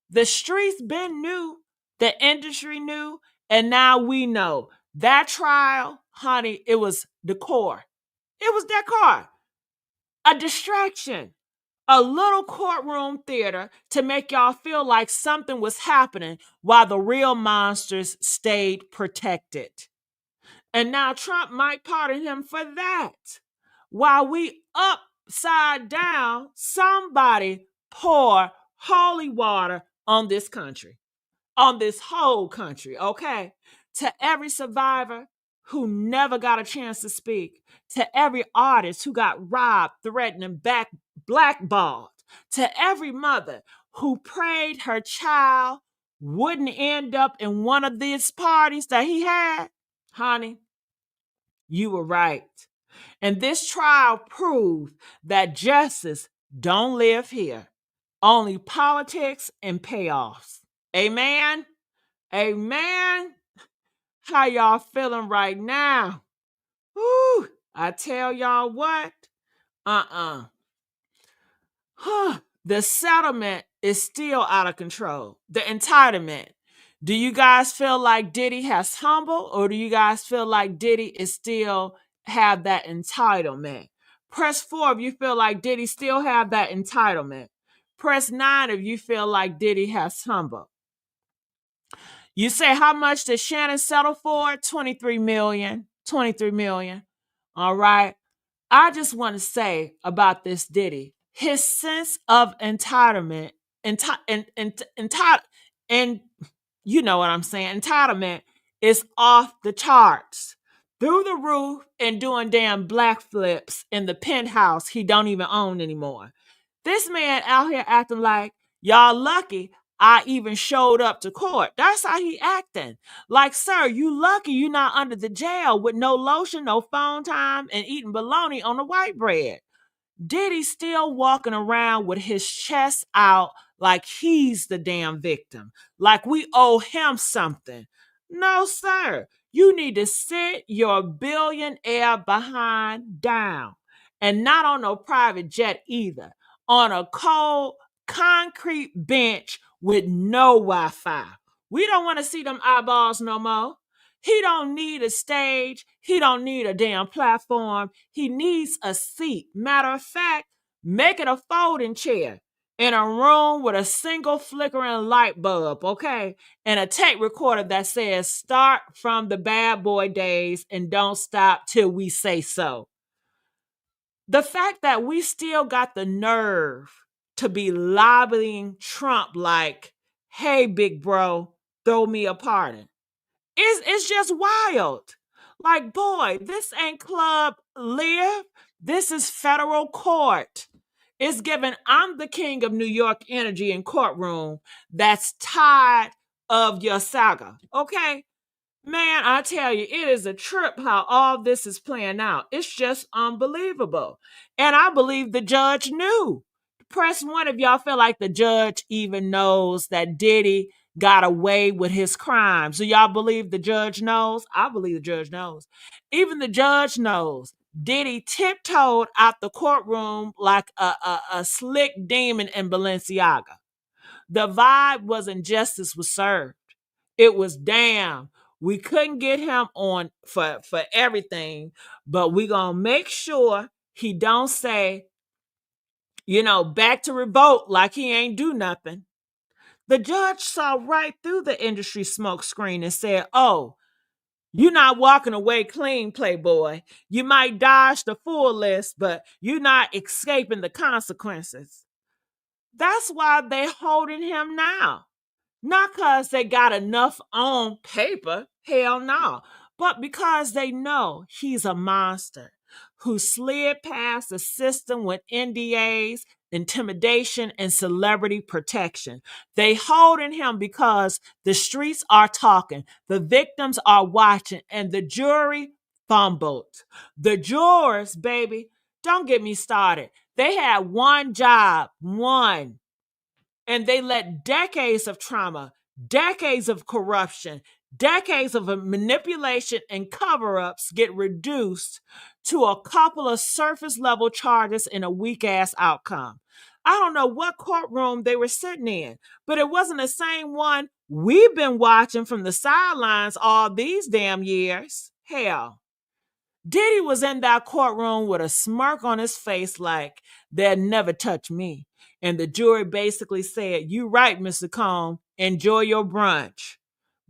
The streets been knew, the industry knew, and now we know. That trial, honey, it was decor. It was decor. A distraction. A little courtroom theater to make y'all feel like something was happening while the real monsters stayed protected. And now Trump might pardon him for that. While we upside down, somebody pour holy water on this country, on this whole country, okay? To every survivor who never got a chance to speak, to every artist who got robbed, threatened, and blackballed, to every mother who prayed her child wouldn't end up in one of these parties that he had, honey, you were right. And this trial proved that justice don't live here. Only politics and payoffs. Amen? Amen? How y'all feeling right now? Whew, I tell y'all what. The settlement is still out of control. The entitlement. Do you guys feel like Diddy has humbled, or do you guys feel like Diddy is still have that entitlement? Press 4 if you feel like Diddy still have that entitlement. Press 9 if you feel like Diddy has humbled. You say, how much did Shannon settle for? 23 million. 23 million. All right. I just want to say about this Diddy, his sense of entitlement, and you know what I'm saying, entitlement is off the charts, through the roof, and doing damn black flips in the penthouse he don't even own anymore. This man out here acting like, y'all lucky I even showed up to court. That's how he acting. Like, sir, you lucky you not under the jail with no lotion, no phone time, and eating bologna on the white bread. Diddy still walking around with his chest out like he's the damn victim, like we owe him something. No, sir. You need to sit your billionaire behind down. And not on no private jet either. On a cold concrete bench with no Wi-Fi. We don't want to see them eyeballs no more. He don't need a stage. He don't need a damn platform. He needs a seat. Matter of fact, make it a folding chair in a room with a single flickering light bulb, okay? And a tape recorder that says, start from the bad boy days and don't stop till we say so. The fact that we still got the nerve to be lobbying Trump like, hey, big bro, throw me a pardon. It's just wild. Like, boy, this ain't Club Live. This is federal court. It's given I'm the king of New York energy in courtroom that's tired of your saga. Okay? Man, I tell you, it is a trip how all this is playing out. It's just unbelievable. And I believe the judge knew. Press one if y'all feel like the judge even knows that Diddy got away with his crimes. Do y'all believe the judge knows? I believe the judge knows. Even the judge knows. Diddy tiptoed out the courtroom like a slick demon in Balenciaga. The vibe wasn't justice was served. It was damn. We couldn't get him on for everything, but we gonna make sure he don't say, back to revolt like he ain't do nothing. The judge saw right through the industry smoke screen and said, "Oh, you're not walking away clean, Playboy. You might dodge the full list, but you're not escaping the consequences." That's why they're holding him now. Not because they got enough on paper, hell no, but because they know he's a monster who slid past the system with NDAs, intimidation, and celebrity protection. They holding him because the streets are talking, the victims are watching, and the jury fumbled. The jurors, baby, don't get me started. They had one job, one. And they let decades of trauma, decades of corruption, decades of manipulation and cover ups get reduced to a couple of surface level charges in a weak ass outcome. I don't know what courtroom they were sitting in, but it wasn't the same one we've been watching from the sidelines all these damn years. Hell. Diddy was in that courtroom with a smirk on his face like, "They'll never touch me." And the jury basically said, "You right, Mr. Cohn. Enjoy your brunch."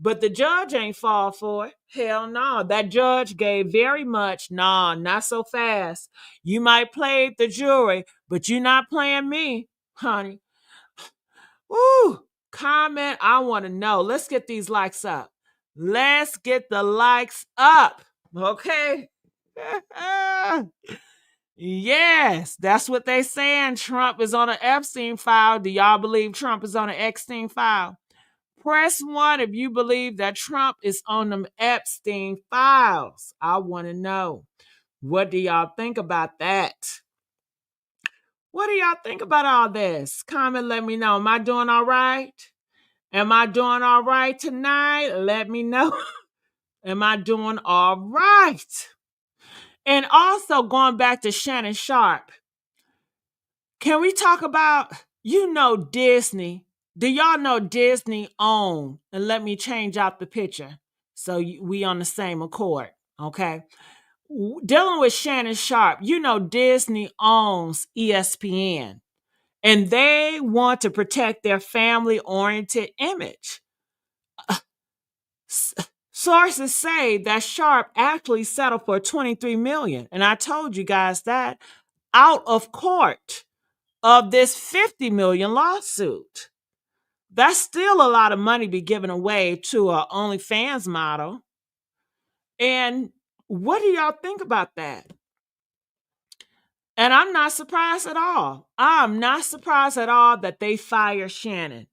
But the judge ain't fall for it. Hell no. That judge gave very much, "Nah, not so fast. You might play the jury, but you're not playing me, honey." Woo! Comment, I want to know. Let's get these likes up. Let's get the likes up. Okay? Yes, that's what they saying. Trump is on an Epstein file. Do y'all believe Trump is on an Epstein file? Press 1 if you believe that Trump is on them Epstein files. I want to know. What do y'all think about that? What do y'all think about all this? Comment, let me know. Am I doing all right? Am I doing all right tonight? Let me know. Am I doing all right? And also going back to Shannon Sharpe, can we talk about, Disney? Do y'all know Disney owned? And let me change out the picture so we on the same accord, okay? Dealing with Shannon Sharpe, Disney owns ESPN. And they want to protect their family-oriented image. Sources say that Sharpe actually settled for $23 million. And I told you guys that out of court of this $50 million lawsuit. That's still a lot of money to be given away to an OnlyFans model. And what do y'all think about that? And I'm not surprised at all. I'm not surprised at all that they fired Shannon.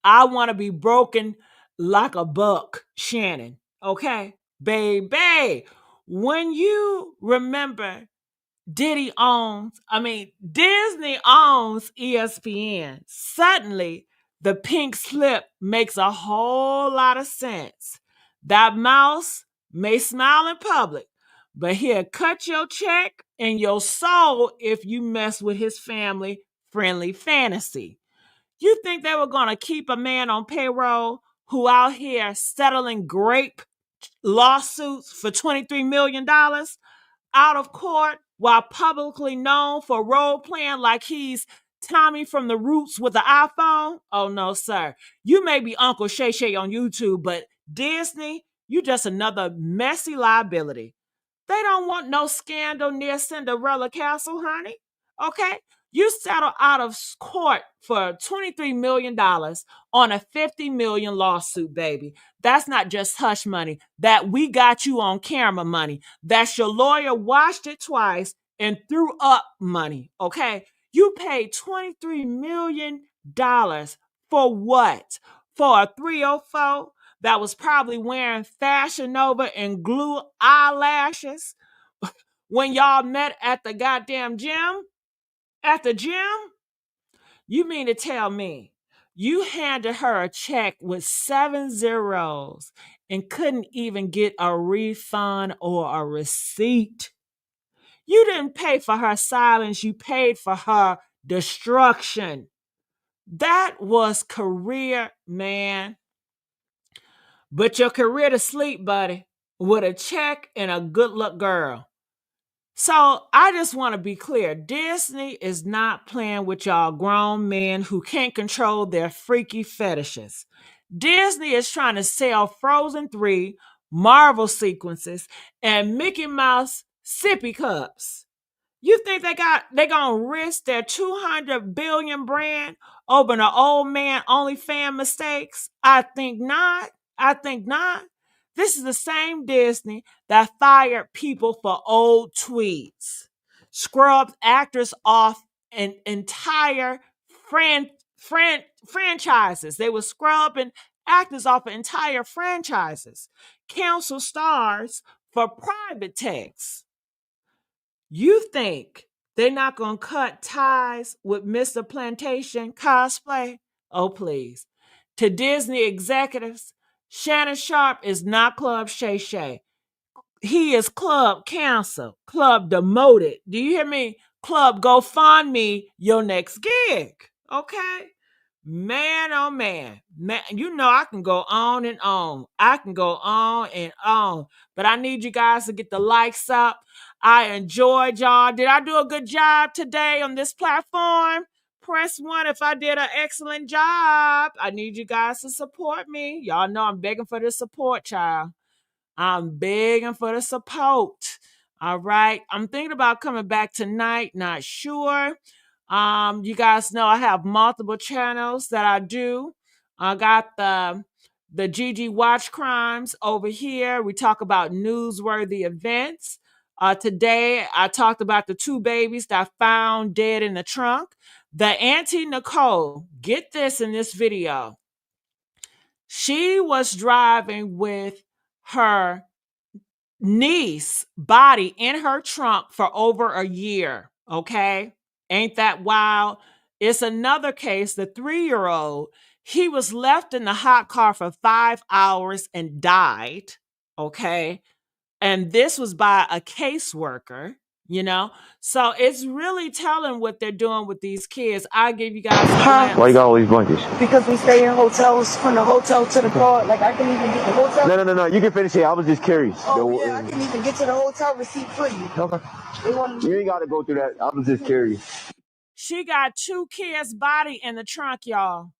I want to be broken like a buck, Shannon. Okay? Baby, when you remember Disney owns ESPN, suddenly the pink slip makes a whole lot of sense. That mouse may smile in public, but he'll cut your check and your soul if you mess with his family-friendly fantasy. You think they were going to keep a man on payroll who out here settling Grape lawsuits for $23 million out of court while publicly known for role playing like he's Tommy from the Roots with an iPhone? Oh, no, sir. You may be Uncle Shay Shay on YouTube, but Disney, you just another messy liability. They don't want no scandal near Cinderella Castle, honey. Okay? You settle out of court for $23 million on a $50 million lawsuit, baby. That's not just hush money. That we got you on camera money. That's your lawyer washed it twice and threw up money, okay? You paid $23 million for what? For a 304 that was probably wearing Fashion Nova and glue eyelashes when y'all met at the goddamn gym? At the gym? You mean to tell me you handed her a check with 7 zeros and couldn't even get a refund or a receipt? You didn't pay for her silence, you paid for her destruction. That was career, man. But your career to sleep, buddy, with a check and a good luck girl. So I just want to be clear. Disney is not playing with y'all grown men who can't control their freaky fetishes. Disney is trying to sell Frozen 3, Marvel sequences, and Mickey Mouse sippy cups. You think they gonna risk their 200 billion brand over an old man OnlyFans mistakes? I think not. This is the same Disney that fired people for old tweets, scrubbed actors off an entire franchises. They were scrubbing actors off of entire franchises, cancel stars for private texts. You think they're not going to cut ties with Mr. Plantation cosplay? Oh, please. To Disney executives, Shannon Sharpe is not Club Shay Shay. He is Club Cancel, Club Demoted. Do you hear me? Club Go Fund Me your next gig. Okay? Man, oh man. You know I can go on and on. But I need you guys to get the likes up. I enjoyed y'all. Did I do a good job today on this platform? Press 1 if I did an excellent job. I need you guys to support me. Y'all know I'm begging for the support, child. I'm begging for the support. All right. I'm thinking about coming back tonight. Not sure. You guys know I have multiple channels that I do. I got the GG Watch Crimes over here. We talk about newsworthy events. Today, I talked about the 2 babies that found dead in the trunk. The Auntie Nicole, get this in this video. She was driving with her niece body in her trunk for over a year. Okay. Ain't that wild? It's another case. The 3-year-old, he was left in the hot car for 5 hours and died. Okay. And this was by a caseworker, you know? So it's really telling what they're doing with these kids. I give you guys a glance. Why you got all these blankets? Because we stay in hotels, from the hotel to the car. Like, I can even get the hotel. No. You can finish it. I was just curious. Oh, yeah, I can even get to the hotel receipt for you. Okay. You ain't got to go through that. I was just curious. She got 2 kids' body in the trunk, y'all.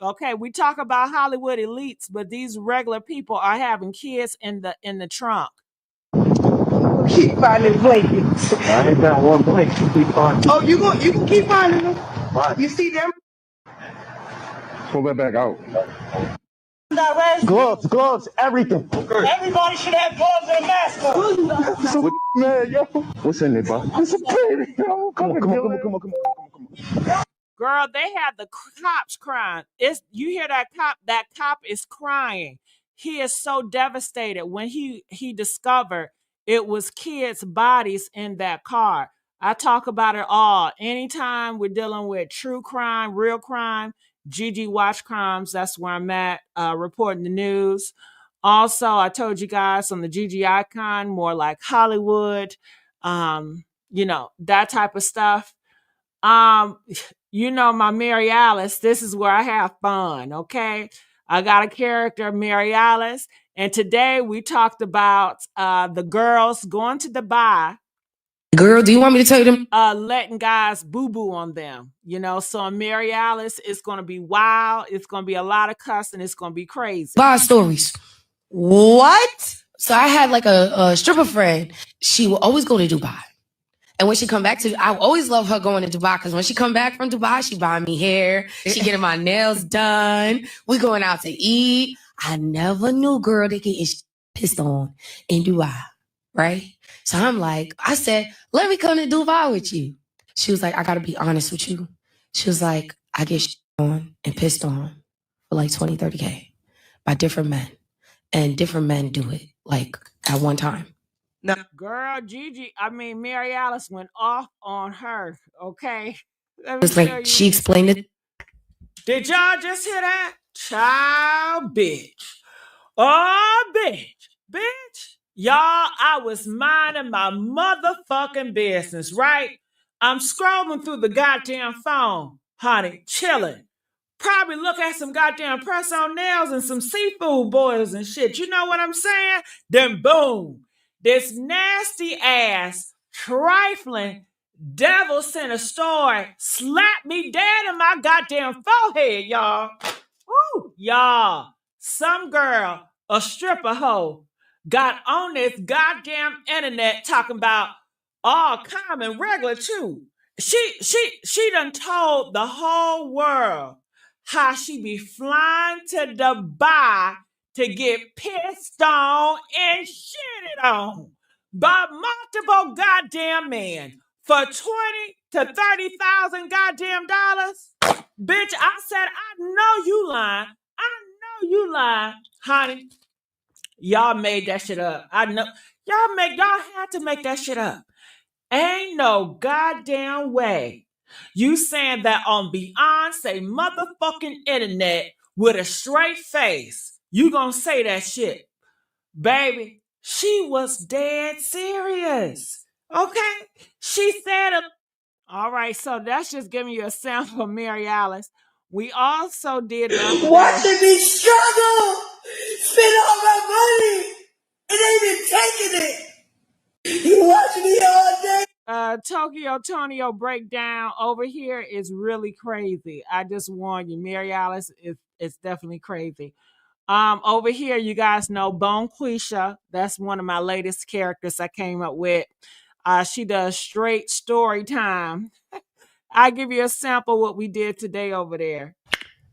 Okay, we talk about Hollywood elites, but these regular people are having kids in the trunk. Keep finding blankets. I ain't got one blanket. Keep finding. Oh, you can keep finding them. What? You see them? Pull that back out. Gloves, everything. Everybody should have gloves and a mask on. Man, yo. What's in there, bro? It's a baby, yo. Come on. Girl, they had the cops crying. You hear that cop? That cop is crying. He is so devastated when he discovered it was kids' bodies in that car. I talk about it all. Anytime we're dealing with true crime, real crime, GG Watch Crimes, that's where I'm at, reporting the news. Also, I told you guys on the GG Icon, more like Hollywood, that type of stuff. My Mary Alice, this is where I have fun, okay? I got a character, Mary Alice, and today we talked about the girls going to Dubai. Girl, do you want me to tell you them? Letting guys boo-boo on them, So on Mary Alice, it's going to be wild. It's going to be a lot of cussing. It's going to be crazy. Dubai stories. What? So I had like a stripper friend. She will always go to Dubai. And when she come back I always love her going to Dubai because when she come back from Dubai, she buying me hair. She getting my nails done. We going out to eat. I never knew, girl, they getting pissed on in Dubai, right? So I said, let me come to Dubai with you. She was like, I gotta be honest with you. She was like, I get shit on and pissed on for like 20, 30K by different men. And different men do it like at one time. No. Girl, Mary Alice went off on her, okay? It's like she explained it. Did y'all just hear that? Child, bitch. Oh, bitch. Y'all, I was minding my motherfucking business, right? I'm scrolling through the goddamn phone, honey, chilling. Probably look at some goddamn press-on nails and some seafood boils and shit. You know what I'm saying? Then boom, this nasty ass, trifling devil sent a story, slapped me dead in my goddamn forehead, y'all. Woo, y'all. Some girl, a stripper hoe, got on this goddamn internet talking about all common regular too. She done told the whole world how she be flying to Dubai to get pissed on and shitted on by multiple goddamn men for 20 to 30,000 goddamn dollars. Bitch, I said, I know you lying. Honey. Y'all made that shit up. I know. Y'all had to make that shit up. Ain't no goddamn way you saying that on Beyonce motherfucking internet with a straight face. You gonna say that shit. Baby, she was dead serious. Okay? She said it. All right, so that's just giving you a sample of Mary Alice. We also did watching me struggle, spend all my money, and they been taking it. You watch me all day. Tokyo Tonio breakdown over here is really crazy. I just warn you, Mary Alice is definitely crazy. Over here, you guys know Bone Quisha. That's one of my latest characters I came up with. She does straight story time. I give you a sample of what we did today over there.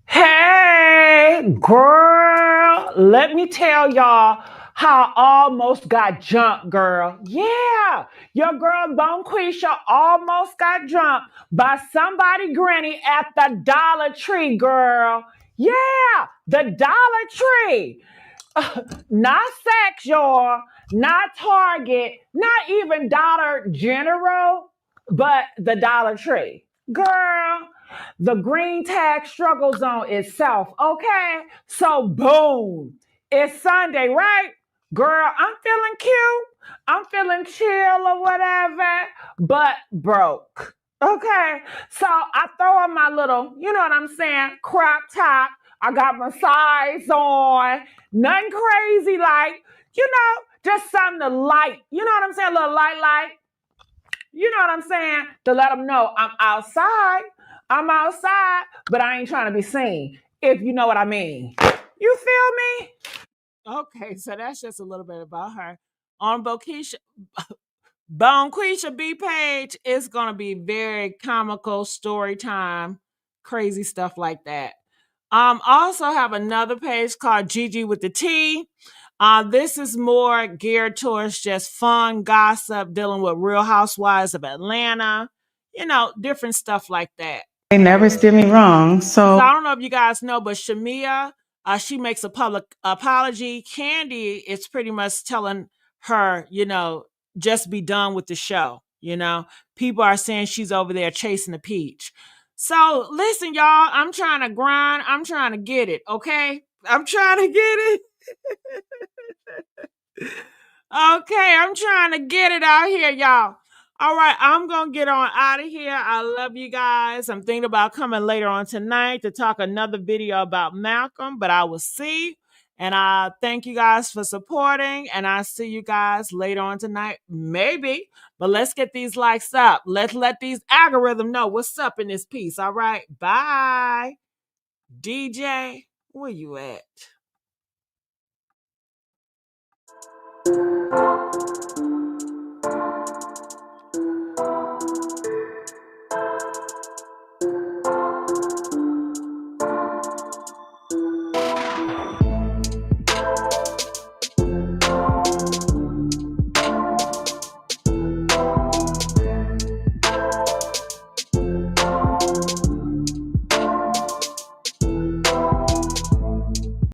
Hey, girl, let me tell y'all how I almost got jumped, girl. Yeah, your girl Bonquisha almost got jumped by somebody granny at the Dollar Tree, girl. Yeah, the Dollar Tree. Not Saks, y'all, not Target, not even Dollar General, but the Dollar Tree. Girl, the green tag struggles on itself, okay? So, boom, it's Sunday, right? Girl, I'm feeling cute. I'm feeling chill or whatever, but broke. Okay, so I throw on my little, you know what I'm saying, crop top. I got my size on, nothing crazy, like, just something to light. You know what I'm saying? A little light. You know what I'm saying? To let them know I'm outside. I'm outside, but I ain't trying to be seen, if you know what I mean. You feel me? Okay, so that's just a little bit about her. On Bonquisha B page, it's going to be very comical story time, crazy stuff like that. Also have another page called Gigi with the T. This is more geared towards just fun gossip, dealing with Real Housewives of Atlanta, different stuff like that. They never steer me wrong. So I don't know if you guys know, but Shamia, she makes a public apology. Candy is pretty much telling her, just be done with the show. People are saying she's over there chasing a peach. So listen, y'all, I'm trying to grind. I'm trying to get it. Okay. I'm trying to get it. Okay. I'm trying to get it out here, y'all. All right. I'm going to get on out of here. I love you guys. I'm thinking about coming later on tonight to talk another video about Malcolm, but I will see. And I thank you guys for supporting. And I'll see you guys later on tonight. Maybe. But let's get these likes up. Let's let these algorithms know what's up in this piece. All right. Bye. DJ, where you at?